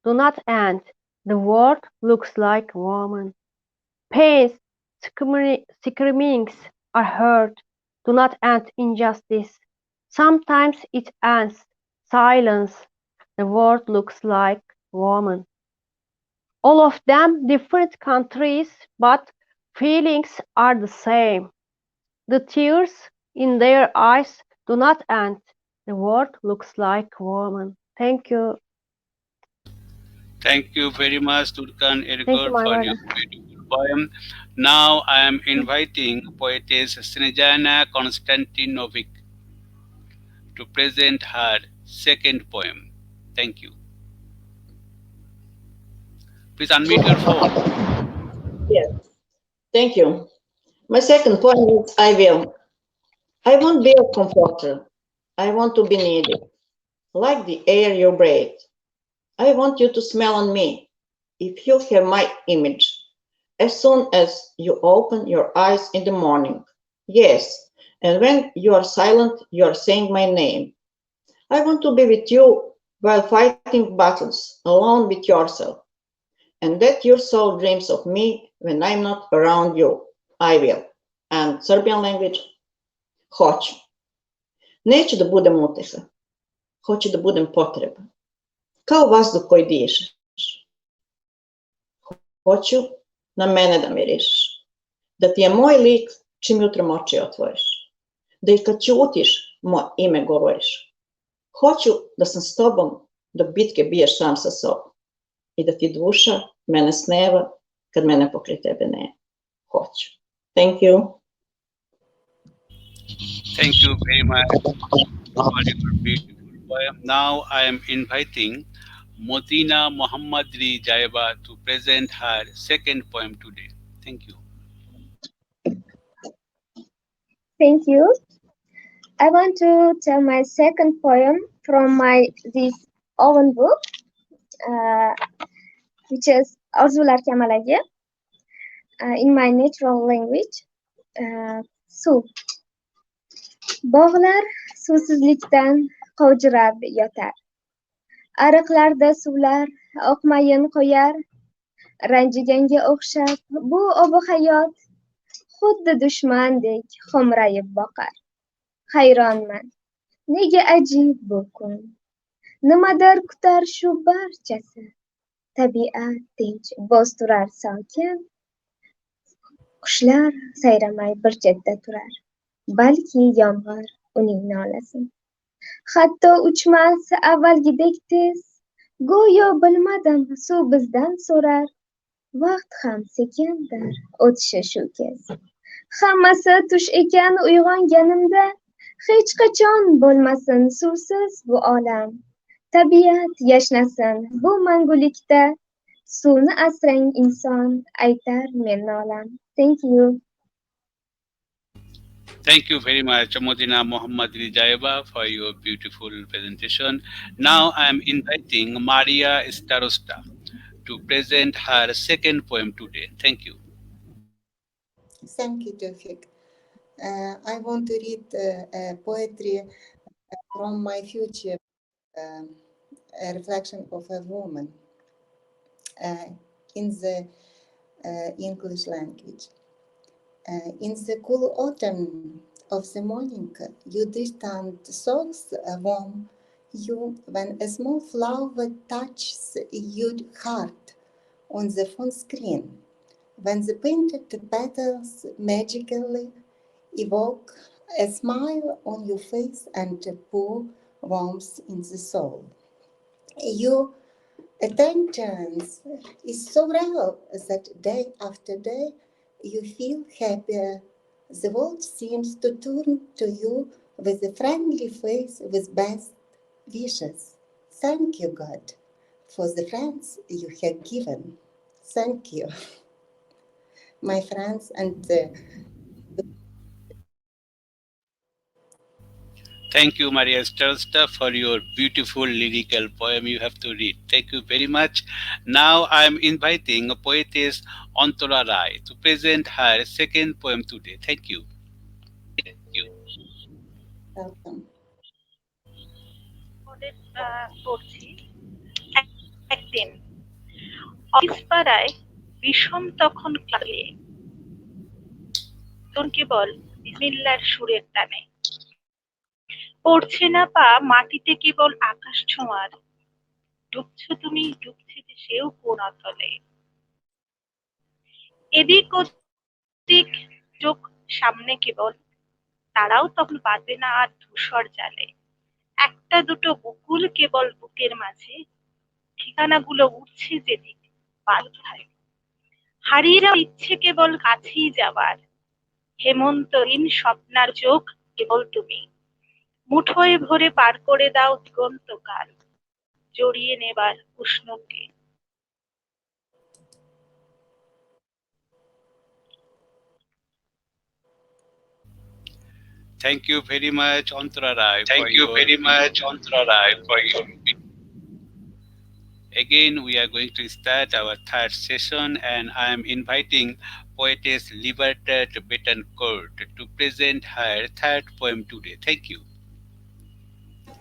do not end. The world looks like woman. Pains, screamings are heard. Do not end injustice. Sometimes it ends. Silence. The world looks like woman. All of them different countries, but feelings are the same. The tears in their eyes do not end. The world looks like woman. Thank you. Thank you very much, Turkan Thank you, Ergor, my for brother. your beautiful poem. Now I am inviting poetess Snezana Konstantinovic to present her second poem. Thank you. Please unmute your phone. Yes. Thank you. My second point is I will. I won't be a comforter. I want to be needed, like the air you breathe. I want you to smell on me. If you have my image, as soon as you open your eyes in the morning. Yes, and when you are silent, you are saying my name. I want to be with you while fighting battles, alone with yourself, and that your soul dreams of me when I'm not around you. I will. And Serbian language, hoću. Neću da budem uteha, hoću da budem potreba. Kao vazduh koji dišeš. Hoću na mene da mirišeš. Da ti je moj lik čim jutrom oči otvoriš. Da i kad ćutiš, moje ime govoriš. Hoću da sam s tobom dok bitke biješ sam sa sobom. I da ti duša mene sneva kad mene pokraj tebe nema. Hoću. Thank you. Thank you very much for your beautiful poem. Now I am inviting Madina Mahammadrizayeva to present her second poem today. Thank you. Thank you. I want to tell my second poem from this own book, which is Orzular Kamalagi, in my natural language. Suv. Bog'lar suvsizlikdan qovjirab yotar. Ariqlarda suvlar oqmayin qo'yar. Ranjiganga o'xshab bu obi hayot xuddi dushmandek xo'mrayib boqar. Hayronman, nega ajib bu kun? Nimadir kutar shu barchasi? Tabiat tinch, bozturar sokin. Qushlar sayramay bir chetda turar. Balki yomg'ir uning nolasin. Hatto uchmas avvalgidek tez. Go'yo bilmadim suv bizdan so'rar. Vaqt ham sekindir o'tishi shu kez. Hammasi tush ekan uyg'onganimda. Hech qachon bo'lmasin suvsiz bu olam. Tabiat yashnasin bu mangulikda. Suvni asrang inson, aytar men nolam. Thank you. Thank you very much, Madina Mahammadrizayeva, for your beautiful presentation. Now I am inviting Mariia Starosta to present her second poem today. Thank you. Thank you, Toufiq. I want to read poetry from my future, a reflection of a woman in the English language. In the cool autumn of the morning, you distant thoughts warm you when a small flower touches your heart on the phone screen, when the painted petals magically evoke a smile on your face and pour warmth in the soul. Your attention is so real that day after day you feel happier. The world seems to turn to you with a friendly face, with best wishes. Thank you, God, for the friends you have given. Thank you, my friends, and Thank you, Mariia Starosta, for your beautiful lyrical poem you have to read. Thank you very much. Now I am inviting poetess Antara Roy to present her second poem today. Thank you. welcome. পড়ছি একদিন office পাড়ায় বিষম তখন ক্লাবে তোর কেবল বিসমিল্লার সুরের টানে পড়ছে না পা মাটিতে কেবল আকাশ ছোঁয়ার ডুবছো তুমি ডুবছে যে সেও কোন অতলে এদিক ওদিক চোখ সামনে কেবল তারাও তখন বাঁধবে না আর ধূসর জালে একটা দুটো বকুল কেবল বুকের মাঝে ঠিকানাগুলো উঠছে যেদিক পাল্টায় হারিয়ে যাওয়ার ইচ্ছে কেবল কাছেই যাবার হেমন্তহীন স্বপ্নার চোখ কেবল তুমি মুঠোয় ভরে পার করে দাও দিগন্তকাল জড়িয়ে নেবার উষ্ণকে Thank you very much, Antara Roy, for Thank you your very much, Antara Roy, for your. Again, we are going to start our third session, and I am inviting poetess Libertad Betancourt to present her third poem today. Thank you. I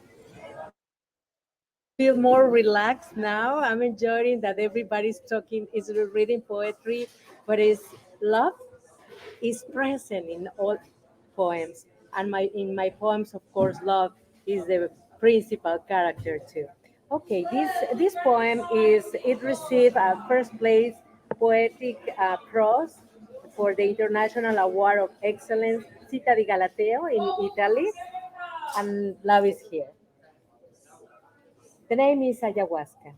feel more relaxed now. I'm enjoying that everybody's talking, is reading poetry, but is love is present in all poems. And in my poems, of course, love is the principal character too. Okay, this poem is it received a first place poetic prose for the International Award of Excellence Città di Galateo in Italy, and love is here. The name is ayahuasca.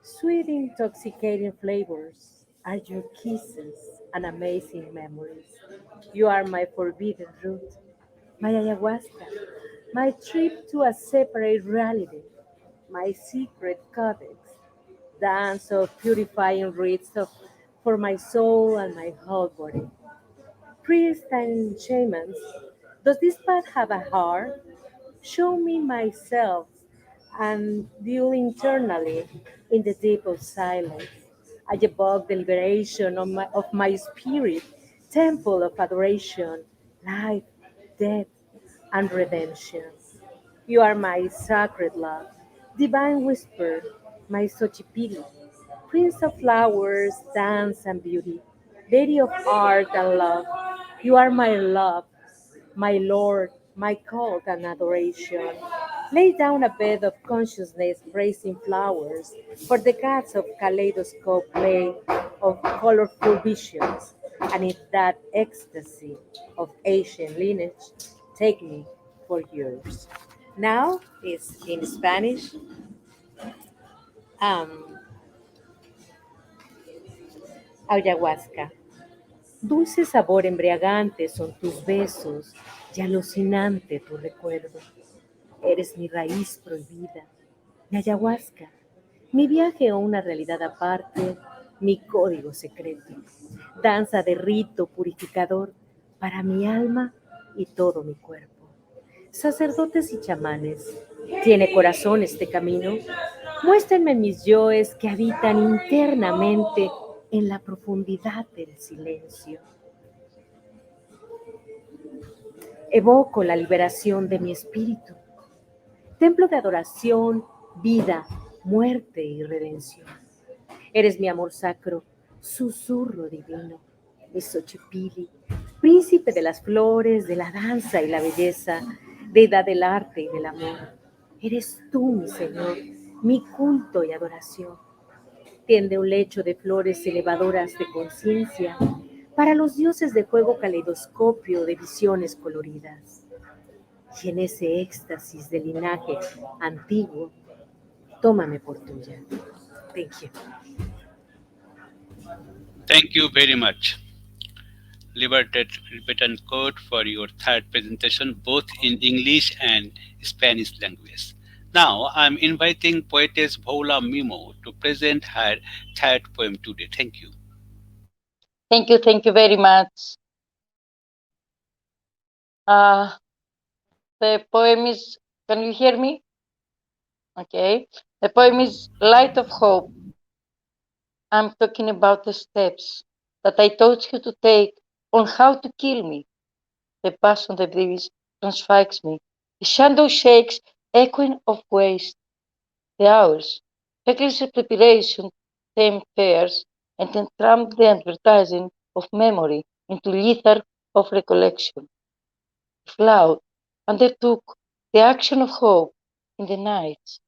Sweet, intoxicating flavors are your kisses and amazing memories. You are my forbidden root, my ayahuasca, my trip to a separate reality, my secret codex, dance of purifying rites for my soul and my whole body. Priests and shamans, does this path have a heart? Show me myself and deal internally in the deep of silence. I evoke the liberation of my spirit, temple of adoration, life, death, and redemption. You are my sacred love, divine whisper, my Xochipilli, prince of flowers, dance, and beauty, lady of art and love. You are my love, my Lord, my cult and adoration. Lay down a bed of consciousness praising flowers for the gods of kaleidoscope play of colorful visions, and in that ecstasy of ancient lineage, take me for yours. Now is in Spanish. Um, Ayahuasca. Dulce sabor embriagante son tus besos y alucinante tu recuerdo. Eres mi raíz prohibida, mi ayahuasca, mi viaje a una realidad aparte, mi código secreto. Danza de rito purificador para mi alma y todo mi cuerpo. Sacerdotes y chamanes, ¿tiene corazón este camino? Muéstrenme mis yoes que habitan internamente en la profundidad del silencio. Evoco la liberación de mi espíritu, templo de adoración, vida, muerte y redención. Eres mi amor sacro, susurro divino, mi Xochipilli, príncipe de las flores, de la danza y la belleza, deidad del arte y del amor. Eres tú, mi Señor, mi culto y adoración. Tiende un lecho de flores elevadoras de conciencia para los dioses de fuego caleidoscopio de visiones coloridas. Y en ese éxtasis de linaje antiguo, tómame por tuya. Thank you. Thank you very much, Libertad Betancourt, for your third presentation, both in English and Spanish language. Now, I'm inviting poetess Voula Memou to present her third poem today. Thank you. Thank you very much. The poem is, can you hear me? Okay. The poem is Light of Hope. I'm talking about the steps that I taught you to take on how to kill me. The passion that this transfixes me. The shadow shakes, echoing of waste. The hours, reckless preparation, tame fears, and entramp the advertising of memory into lether of recollection. If loud, undertook the action of hope in the nights,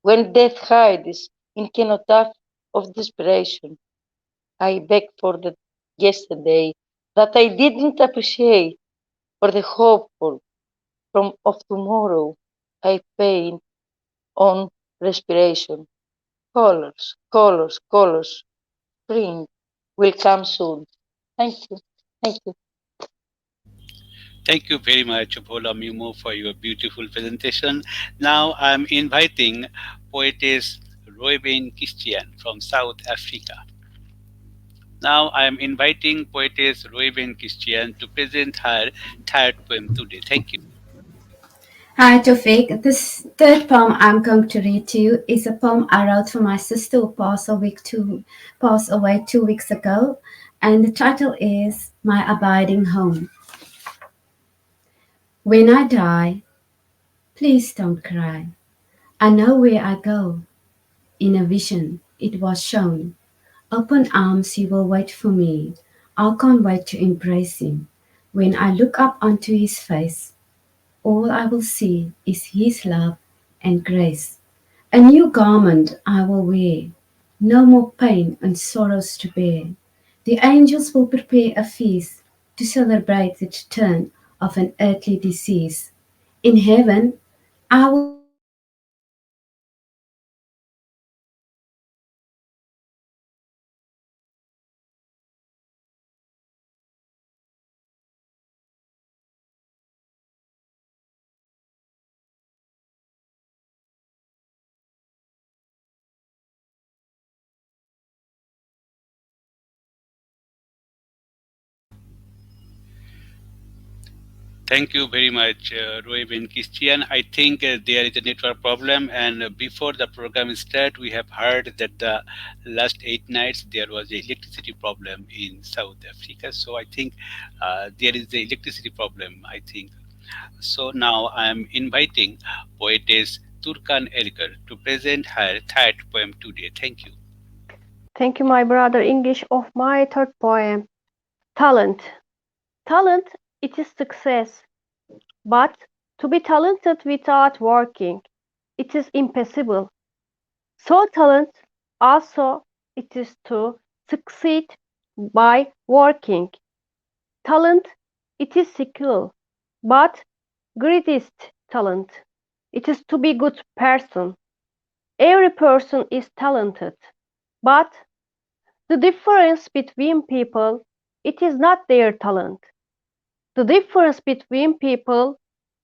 when death hides in cenotaph of desperation. I beg for the yesterday that I didn't appreciate, for the hopeful from of tomorrow I paint on respiration. Colors, colors, colors. Spring will come soon. Thank you. Thank you. Thank you very much, Vola Mimo, for your beautiful presentation. Now I'm inviting poetess Roebain Christian from South Africa. Now I am inviting poetess Roebain Christian to present her third poem today. Thank you. Hi, Toufiq. This third poem I'm going to read to you is a poem I wrote for my sister who passed away 2 weeks ago, and the title is My Abiding Home. When I die, please don't cry. I know where I go. In a vision, it was shown. Open arms, he will wait for me. I can't wait to embrace him. When I look up onto his face, all I will see is his love and grace. A new garment I will wear, no more pain and sorrows to bear. The angels will prepare a feast to celebrate the return of an earthly disease. In heaven, I will be with him, and I will know that love is peace. When I die, please don't cry. I know where I go. In a vision, it was shown. Open arms, he will wait for me. I can't wait to embrace him. When I look up onto his face, all I will see is his love and grace. Thank you very much, Roebain Christian. I think there is a network problem, and before the program start, we have heard that the last 8 nights there was a electricity problem in South Africa. So I think there is the electricity problem. I think so. Now I am inviting poetess Turkan Ergor to present her third poem today. Thank you. Thank you, my brother. English of my third poem. Talent. Talent, it is success. But to be talented without working, it is impossible. So talent also it is to succeed by working. Talent it is skill, but greatest talent it is to be good person. Every person is talented, but the difference between people it is not their talent. The difference between people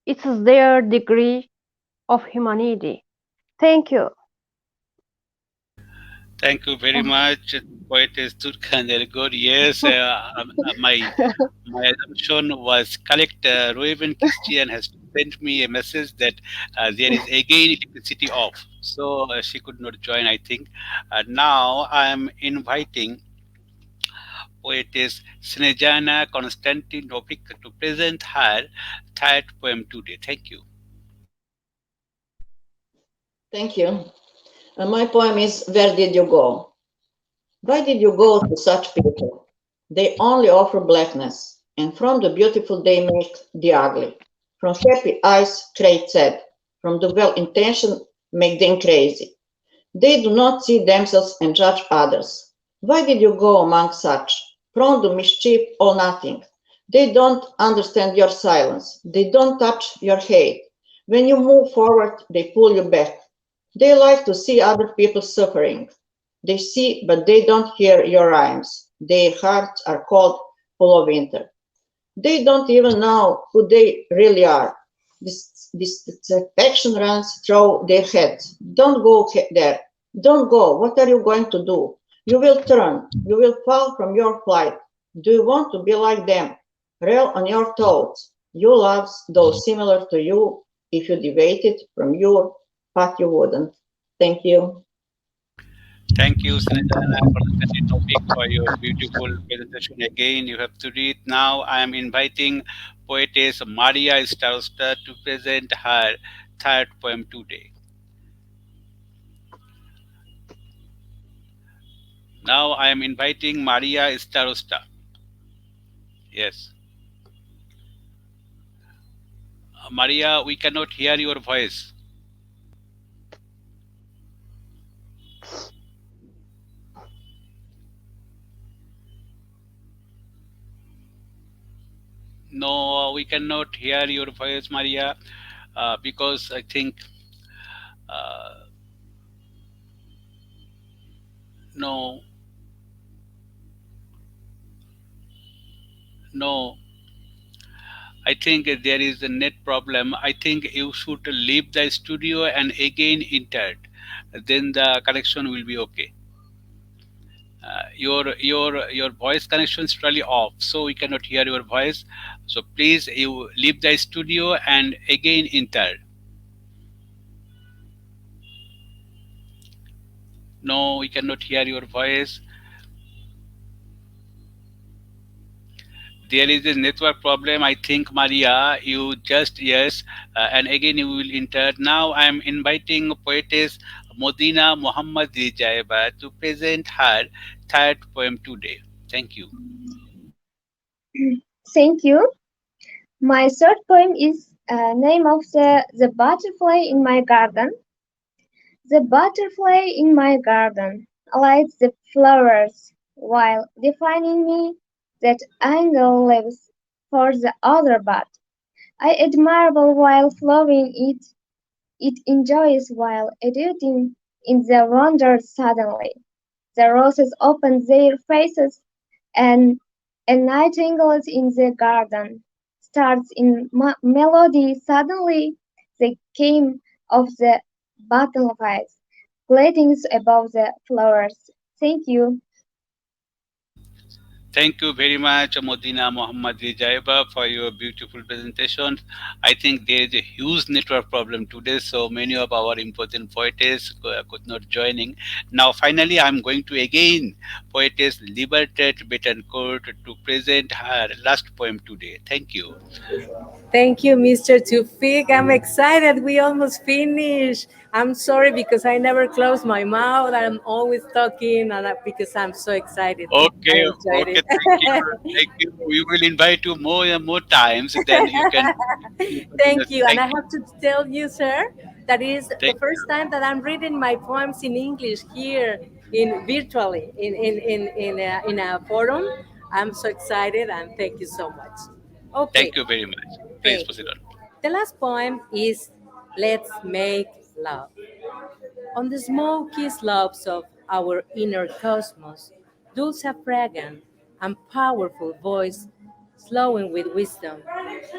it is their degree of humanity. Thank you. Thank you very Oh. much, poetess Turkan Ergor. Yes, my assumption was correct. Roeven Christian has sent me a message that there is again electricity off, so she could not join. I think. Now I am inviting poetess Snezana Konstantinovic to present her third poem today. Thank you. Thank you. My poem is Where Did You Go? Why did you go to such people? They only offer blackness, and from the beautiful they make the ugly. From happy eyes create sad, from the well-intentioned make them crazy. They do not see themselves and judge others. Why did you go among such, prone to mischief or nothing? They don't understand your silence. They don't touch your hate. When you move forward, they pull you back. They like to see other people suffering. They see, but they don't hear your rhymes. Their hearts are cold, full of winter. They don't even know who they really are. This affection runs through their heads. Don't go there. Don't go. What are you going to do? You will turn. You will fall from your flight. Do you want to be like them? Rail on your thoughts. You loves those similar to you. If you deviated from your path, you wouldn't. Thank you. Thank you, Snezana, for the topic for your beautiful presentation. Again, you have to read. Now, I am inviting poetess Mariia Starosta to present her third poem today. Now, I am inviting Mariia Starosta. Yes. Mariia, we cannot hear your voice. No, we cannot hear your voice, Mariia, because I think uh, no, no. I think there is a net problem. I think you should leave the studio and again enter. Then the connection will be okay. Your voice connection is totally off, so we cannot hear your voice. So please, you leave the studio and again enter. No, we cannot hear your voice. There is a network problem, I think, Maria. You just yes, and again you will enter. Now I am inviting poetess Modina Mohammadrizayeva to present her third poem today. Thank you. Thank you. My third poem is name of the butterfly in my garden. The butterfly in my garden lights the flowers while defining me that angle lives for the other bud. I admirable while flowing it, it enjoys while editing in the wonder suddenly. The roses open their faces and a nightingale in the garden starts in melody suddenly the came of the butterflies gliding above the flowers. Thank you. Thank you very much, Modina Mohammadrizayeva, for your beautiful presentation. I think there is a huge network problem today, so many of our important poetess could not joining. Now, finally, I'm going to again poetess Libertad Betancourt to present her last poem today. Thank you. Thank you, Mr. Toufiq. I'm excited. We almost finished. I'm sorry because I never close my mouth. I'm always talking, and because I'm so excited. I Okay, enjoyed okay, thank you, thank you. We will invite you more and more times. Then you can. Thank you. And Thank I you, have to tell you, sir, that is the thank first you, time that I'm reading my poems in English here in virtually in a forum. I'm so excited and thank you so much. Okay, thank you very much. Please thank proceed you. on. The last poem is Let's Make Love. On the smoky slopes of our inner cosmos, Dulce fragrant and powerful voice, flowing with wisdom,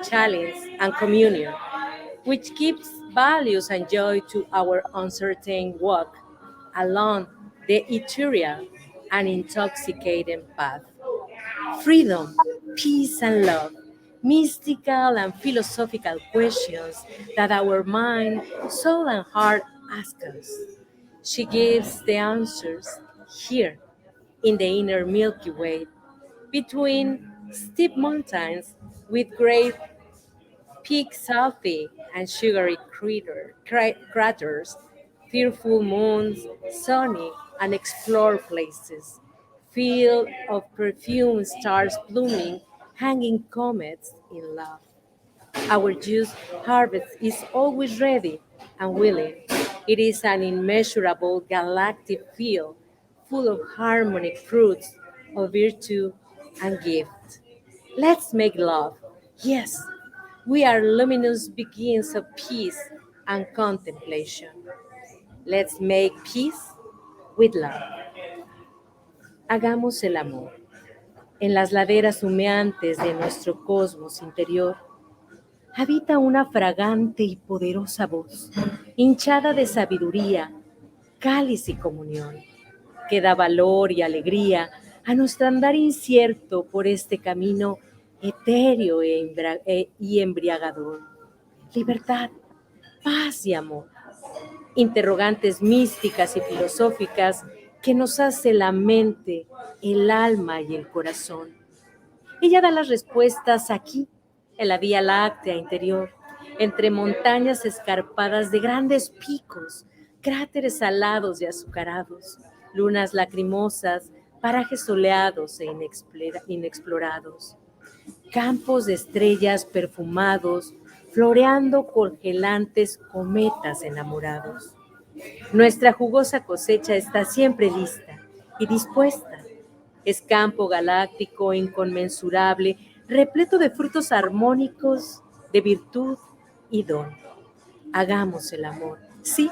challenge, and communion, which gives values and joy to our uncertain walk along the ethereal and intoxicating path. Freedom, peace, and love, mystical and philosophical questions that our mind, soul, and heart ask us. She gives the answers here in the inner Milky Way, between steep mountains with great peaks salty and sugary craters, fearful moons, sunny and explored places, field of perfume stars blooming, hanging comets in love. Our juice harvest is always ready and willing. It is an immeasurable galactic field full of harmonic fruits of virtue and gift. Let's make love. Yes, we are luminous beginnings of peace and contemplation. Let's make peace with love. Hagamos el amor. En las laderas humeantes de nuestro cosmos interior habita una fragante y poderosa voz, hinchada de sabiduría, cáliz y comunión, que da valor y alegría a nuestro andar incierto por este camino etéreo y embriagador. Libertad, paz y amor, interrogantes místicas y filosóficas que nos hace la mente, el alma y el corazón. Ella da las respuestas aquí, en la Vía Láctea interior, entre montañas escarpadas de grandes picos, cráteres salados y azucarados, lunas lacrimosas, parajes soleados e inexplorados, campos de estrellas perfumados, floreando congelantes cometas enamorados. Nuestra jugosa cosecha está siempre lista y dispuesta. Es campo galáctico inconmensurable, repleto de frutos armónicos, de virtud y don. Hagamos el amor. Sí,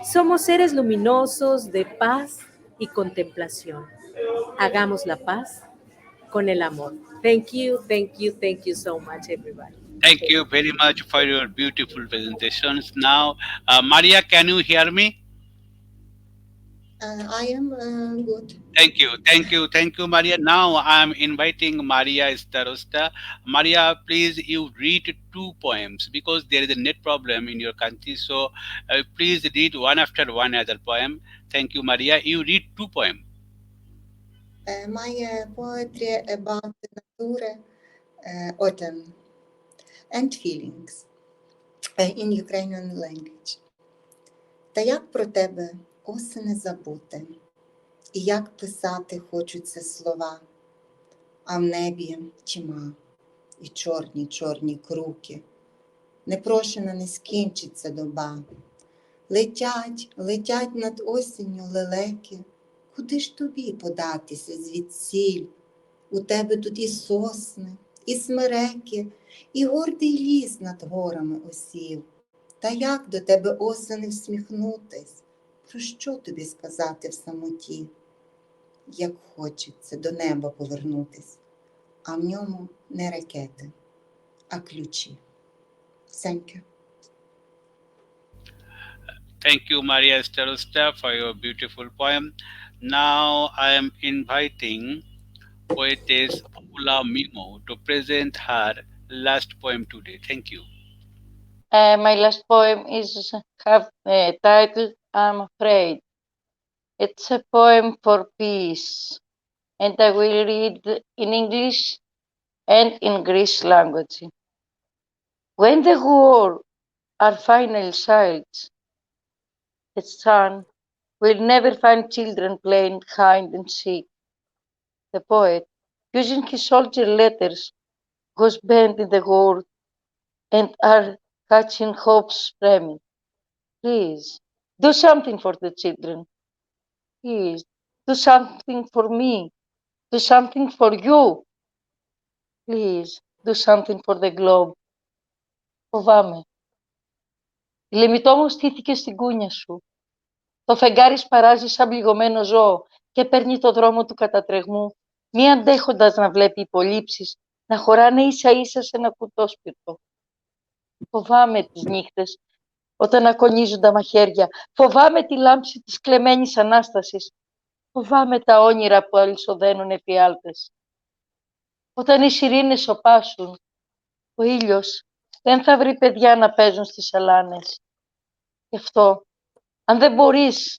somos seres luminosos de paz y contemplación. Hagamos la paz con el amor. Thank you so much, everybody. Thank you very much for your beautiful presentations. Now, Maria, can you hear me? I am good. Thank you, Maria. Now I'm inviting Maria Starosta. Maria, please you read two poems because there is a net problem in your country. So please read one after one other poem. Thank you, Maria. You read two poems. My poetry about nature, autumn, and feelings in Ukrainian language. Та як про тебе осени забути, і як писати хочуться слова, а в небі тьма і чорні чорні круки. Непрошена не скінчиться доба. Летять, летять над осінню лелеки. Куди ж тобі податися звідсіль? У тебе тут і сосни, і смереки, і гордий ліс над горами осів. Та як до тебе осени всміхнутись? Про що тобі сказати в самоті? Як хочеться до неба повернутись, а в ньому не ракети, а ключі. Thank you. Thank you, Maria Starosta, for your beautiful poem. Now I am inviting poetess Voula Memou to present her last poem today. Thank you. My last poem is have title I'm Afraid. It's a poem for peace, and I will read in English and in Greek language. When the war are final sides, the sun will never find children playing hide and seek. The poet, using his soldier letters, was bent in the world and are catching hope's framing. Please, do something for the children. Please, do something for me. Do something for you. Please, do something for the globe. Φοβάμαι. Η λεμιτό μου στήθηκε στην κούνια σου. Το φεγγάρι σπαράζει σαν πληγωμένο ζώο και παίρνει το δρόμο του κατατρεγμού, μη αντέχοντας να βλέπει υπολείψεις να χωράνε ίσα-ίσα σε ένα κουτόσπιρτο. Φοβάμαι τις νύχτες όταν ακονίζουν τα μαχαίρια. Φοβάμαι τη λάμψη της κλεμμένης Ανάστασης. Φοβάμαι τα όνειρα που αλυσοδένουν εφιάλτες. Όταν οι σιρήνες σωπάσουν, ο ήλιος δεν θα βρει παιδιά να παίζουν στις σαλάνες. Γι' αυτό, αν δεν μπορείς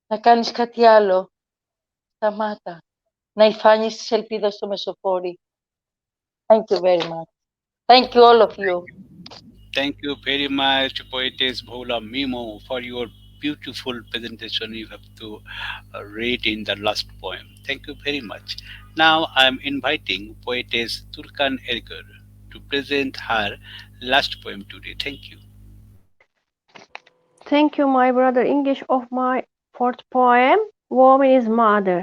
να κάνεις κάτι άλλο, σταμάτα να υφάνεις τις ελπίδες στο μεσοφόρι. Thank you very much. Thank you all of you. Thank you very much, poetess Voula Memou, for your beautiful presentation you have to read in the last poem. Thank you very much. Now I am inviting poetess Turkan Ergor to present her last poem today. Thank you. Thank you, my brother. English of my fourth poem, Woman is Mother.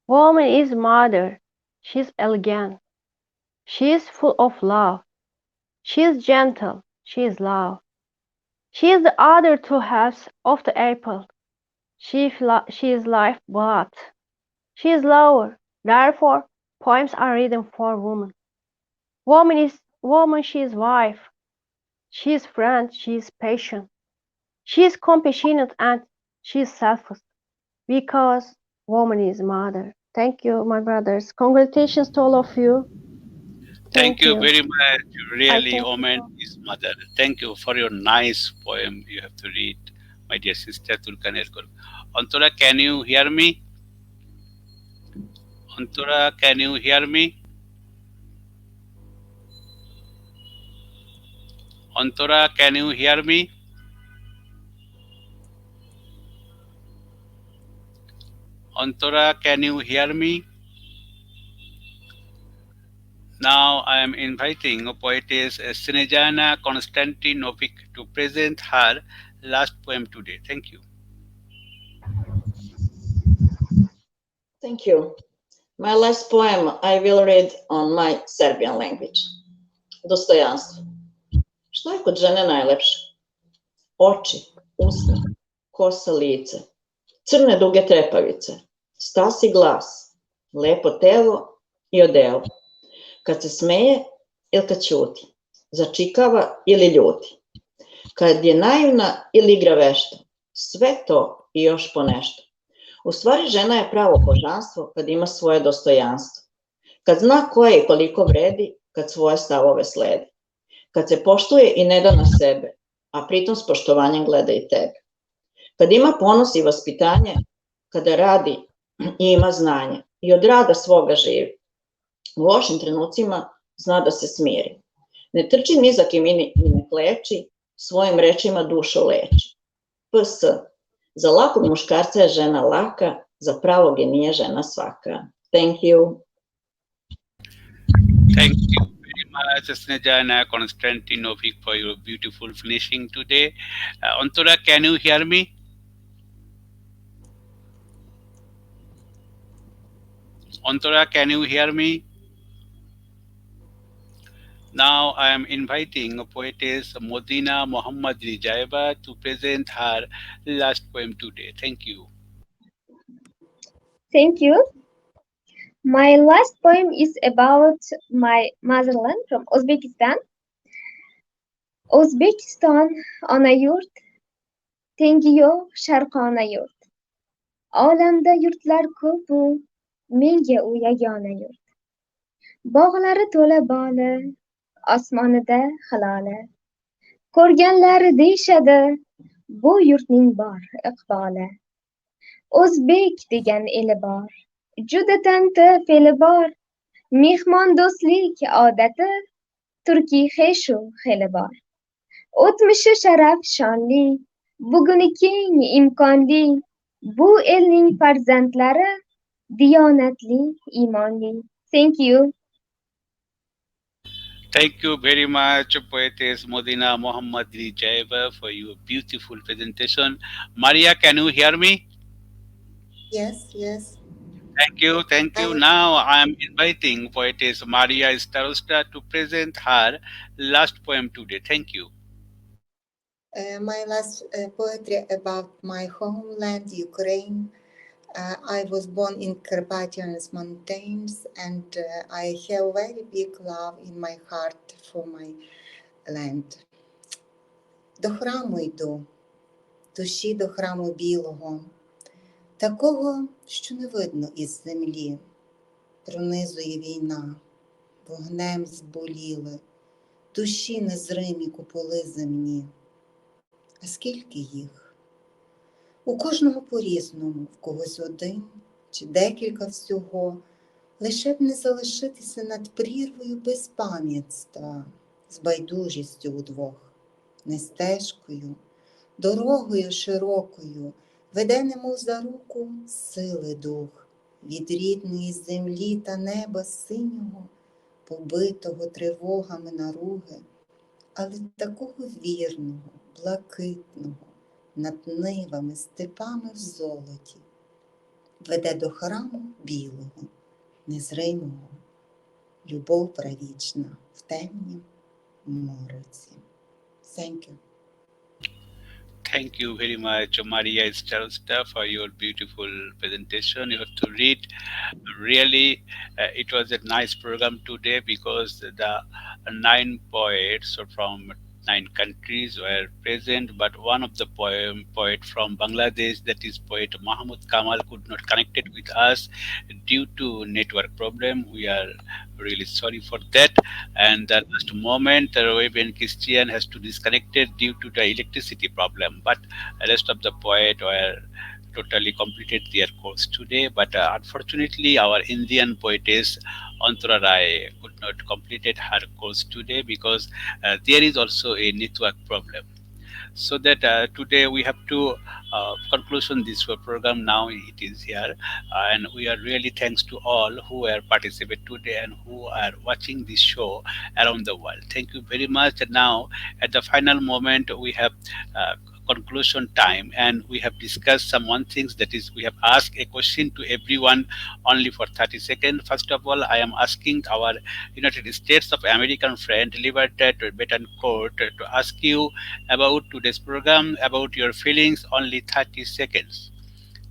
Woman is mother. She's elegant. She is full of love. She is gentle. She is love. She is the other two halves of the apple. She is life blood. She is lower. Therefore, poems are written for woman. Woman, she is wife. She is friend. She is patient. She is compassionate and she is selfless. Because woman is mother. Thank you, my brothers. Congratulations to all of you. Thank you very much. Really, woman is mother. Thank you for your nice poem you have to read, my dear sister Turkan Ergor. Antara, can you hear me? Antara, can you hear me? Antara, can you hear me? Antara, can you hear me? Now I am inviting poetess Snezana Konstantinovic to present her last poem today. Thank you. Thank you. My last poem I will read on my Serbian language. Dostojanstvo. Što je kod žene najlepše? Oči, usne, kosa, lice, crne duge trepavice, stasi glas, lepo telo i odelo. Kad se smeje ili kad ćuti, začikava ili ljuti. Kad je naivna ili igra vešto, sve to i još ponešto. U stvari, žena je pravo božanstvo kad ima svoje dostojanstvo, kad zna koje i koliko vredi, kad svoje stavove sledi, kad se poštuje i ne da na sebe, a pritom s poštovanjem gleda i tebe, kad ima ponos i vaspitanje, kada radi i ima znanje i od rada svoga živi. U lošim trenucima zna da se smiri. Ne trči ni za kim i ne kleči, svojim rečima dušu leči. PS. Za lakog muškarca je žena laka, za pravog je nije žena svaka. Thank you. Thank you very much, Snezana, Konstantinovic, for your beautiful finishing today. Antara, can you hear me? Antara, can you hear me? Now I am inviting poetess Madina Mahammadrizayeva to present her last poem today. Thank you. Thank you. My last poem is about my motherland from Uzbekistan. Uzbekistan ona yurt, tengi yo'q sharqona yurt. Olamda yurtlar ko'p-u, menga u yagona yurt. Bog'lari to'la boli, osmonida hiloli. Ko'rganlar deyishadi, bu yurtning bor iqboli. O'zbek degan eli bor, juda tanti fe'li bor. Mehmondo'stlik odati, turkiy xeshu xeli bor. O'tmishi sharaf shonli, buguni keng imkonli. Bu elning farzandlari diyonatli, imonli. Thank you. Thank you very much, poetess Madina Mahammadrizayeva, for your beautiful presentation. Mariia, can you hear me? Yes, yes. Thank you, thank you. Now I am inviting poetess Mariia Starosta to present her last poem today. Thank you. My last poetry about my homeland, Ukraine. I was born in Carpathian Mountains, and I have very big love in my heart for my land. До храму йду, душі до храму білого, такого, що не видно із землі. Пронизує війна, вогнем зболіли, душі незримі куполи земні. А скільки їх? У кожного по-різному, в когось один чи декілька всього, лише б не залишитися над прірвою безпам'ятства, з байдужістю удвох, не стежкою, дорогою широкою, веде немов за руку сили дух, від рідної землі та неба синього, побитого тривогами наруги, але такого вірного, блакитного, над нивами, степами в золоті, веде до храму білого, незримого, любов правічна в темнім мороці. Thank you. Thank you very much, Mariia Starosta, for your beautiful presentation. You have to read. Really, it was a nice program today because the 9 poets from 9 countries were present, but one of the poet from Bangladesh, that is poet Mahmud Kamal, could not connect it with us due to network problem. We are really sorry for that. And the last moment, Roebain Christian has to disconnect it due to the electricity problem. But the rest of the poet were totally completed their course today. But unfortunately, our Indian poetess Antara Roy could not complete her course today because there is also a network problem. So that today we have to conclusion this program now. It is here, and we are really thanks to all who are participate today and who are watching this show around the world. Thank you very much. And now at the final moment we have conclusion time, and we have discussed some one things, that is we have asked a question to everyone only for 30 seconds. First of all, I am asking our United States of American friend Libertad Betancourt to ask you about today's program, about your feelings, only 30 seconds,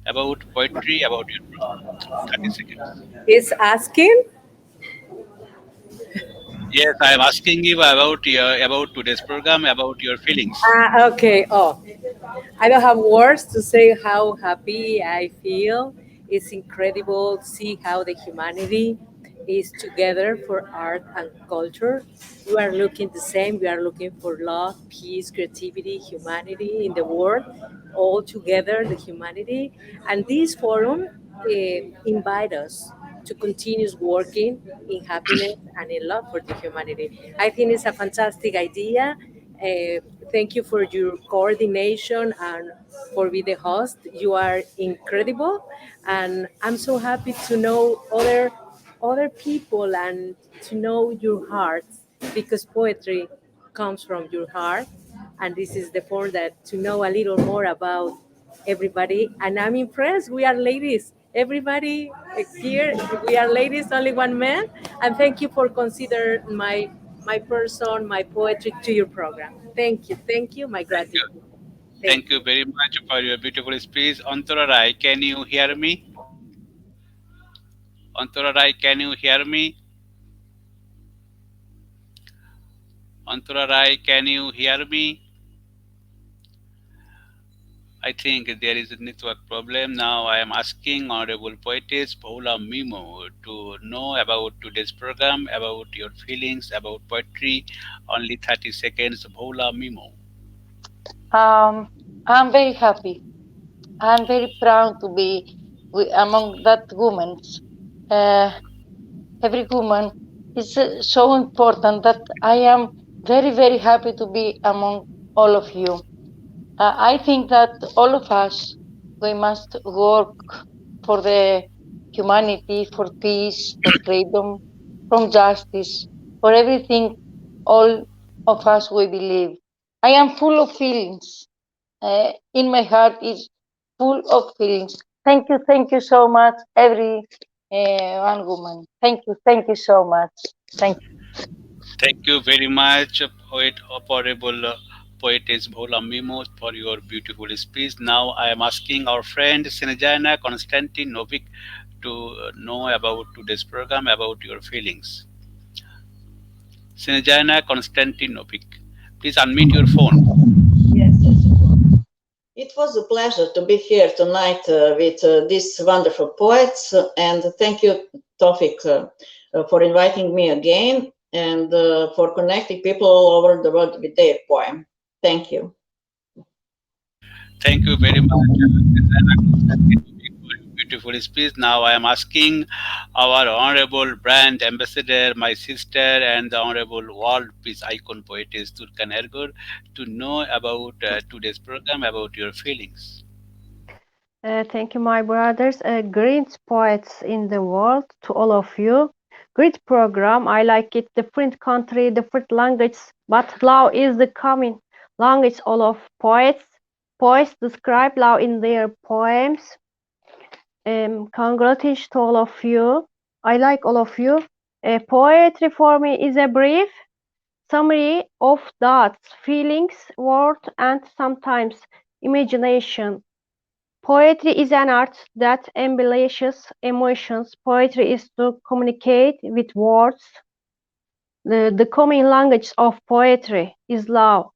about poetry, about your program. 30 seconds. Is asking? Yes, I am asking you about today's program, about your feelings. Okay. Oh, I don't have words to say how happy I feel. It's incredible to see how the humanity is together for art and culture. We are looking the same. We are looking for love, peace, creativity, humanity in the world, all together, the humanity. And this forum invite us to continue working in happiness and in love for the humanity. I think it's a fantastic idea. Thank you for your coordination and for being the host. You are incredible, and I'm so happy to know other people and to know your heart because poetry comes from your heart, and this is the form that to know a little more about everybody. And I'm impressed. We are ladies. Everybody here, we are ladies, only one man. And thank you for consider my person, my poetry to your program. Thank you, my Thank you. gratitude. Thank Thank you very much for your beautiful speech. Antara Roy, can you hear me? Antara Roy, can you hear me? Antara Roy, can you hear me? I think there is a network problem. Now I am asking Honorable Poetess Voula Mimo to know about today's program, about your feelings about poetry. Only 30 seconds, Voula Mimo. Um, I'm very happy. I'm very proud to be among that women. Uh, every woman is so important that I am very, very happy to be among all of you. I think that all of us, we must work for the humanity, for peace, for freedom, from justice, for everything, all of us we believe. I am full of feelings. In my heart is full of feelings. Thank you so much, every one woman. Thank you so much. Thank you. Thank you very much, poet, honorable poetess Voula Mimo, for your beautiful speech. Now I am asking our friend Snezana Konstantinovic to know about today's program, about your feelings. Snezana Konstantinovic, please unmute your phone. Yes, yes. It was a pleasure to be here tonight with these wonderful poets, and thank you, Tofik, for inviting me again and for connecting people all over the world with their poem. Thank you. Thank you very much, Snezana Konstantinovic, for your beautiful speech. Now I am asking our honorable brand ambassador, my sister, and the honorable world peace icon poetess Turkan Ergor to know about today's program, about your feelings. Thank you, my brothers. Great poets in the world to all of you. Great program. I like it. Different country, different language, but love is the common language. All of poets. Poets describe love in their poems. Congratulations to all of you. I like all of you. Poetry for me is a brief summary of thoughts, feelings, words, and sometimes imagination. Poetry is an art that embellishes emotions. Poetry is to communicate with words. The common language of poetry is love.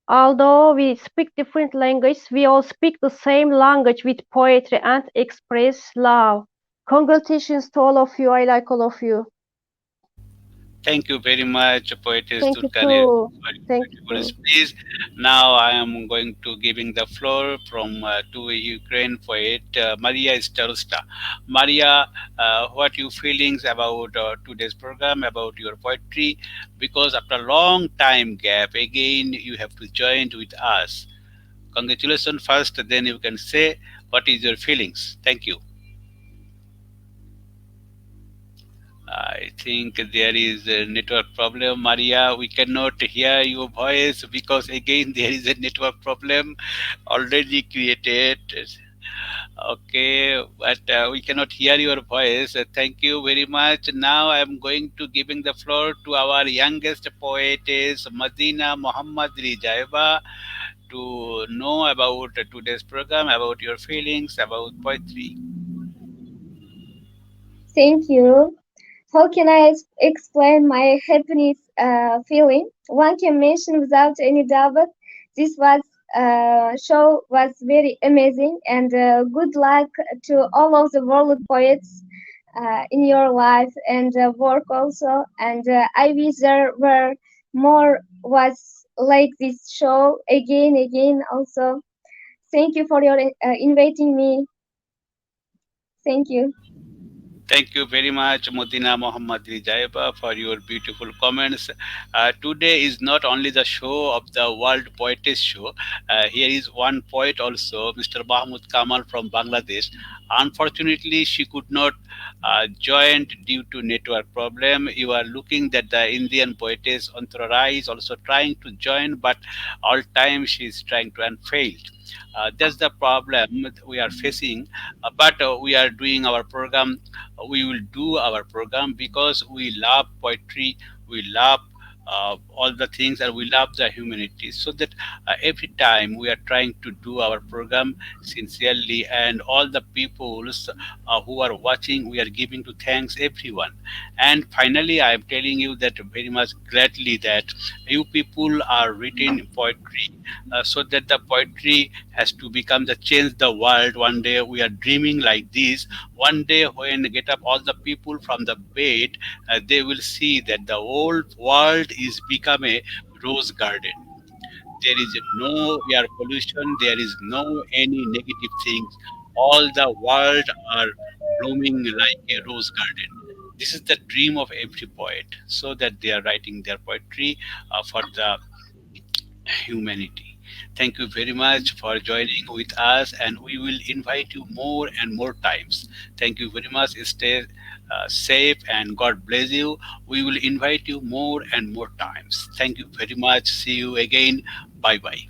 Although we speak different languages, we all speak the same language with poetry and express love. Congratulations to all of you. I like all of you. Thank you very much, poetess Thank you Turkane, too. for your Thank beautiful you. speech. Now I am going to giving the floor from to a Ukraine poet, Mariia Starosta. Mariia, what you feelings about today's program, about your poetry? Because after a long time gap, again you have to join with us. Congratulations first, then you can say what is your feelings. Thank you. I think there is a network problem, Maria. We cannot hear your voice because again there is a network problem already created. Okay, but we cannot hear your voice. Thank you very much. Now I am going to giving the floor to our youngest poetess, Madina Mahammadrizayeva, to know about today's program, about your feelings, about poetry. Thank you. how can I explain my happiness feeling? One can mention without any doubt. This was show was very amazing and good luck to all of the world poets in your life and work also. And I wish there were more was like this show again also. Thank you for your inviting me. Thank you. Thank you very much, Modina Mahammadrizayeva, for your beautiful comments. Today is not only the show of the World Poetess Show. Here is one poet also, Mr. Mahmud Kamal from Bangladesh. Unfortunately, she could not join due to network problem. You are looking that the Indian poetess Antara Roy is also trying to join, but all time she is trying to and failed. That's the problem that we are facing. But we are doing our program. We will do our program because we love poetry. We love all the things, and we love the humanity. So that every time we are trying to do our program sincerely, and all the peoples who are watching, we are giving to thanks everyone. And finally, I am telling you that very much gladly that you people are written poetry, so that the poetry has to become the change the world. One day we are dreaming like this. One day when get up all the people from the bed, they will see that the whole world is become a rose garden. There is no air pollution, there is no any negative things. All the world are blooming like a rose garden. This is the dream of every poet, so that they are writing their poetry for the humanity. Thank you very much for joining with us, and we will invite you more and more times. Thank you very much. Stay safe, and God bless you. We will invite you more and more times. Thank you very much. See you again. Bye bye.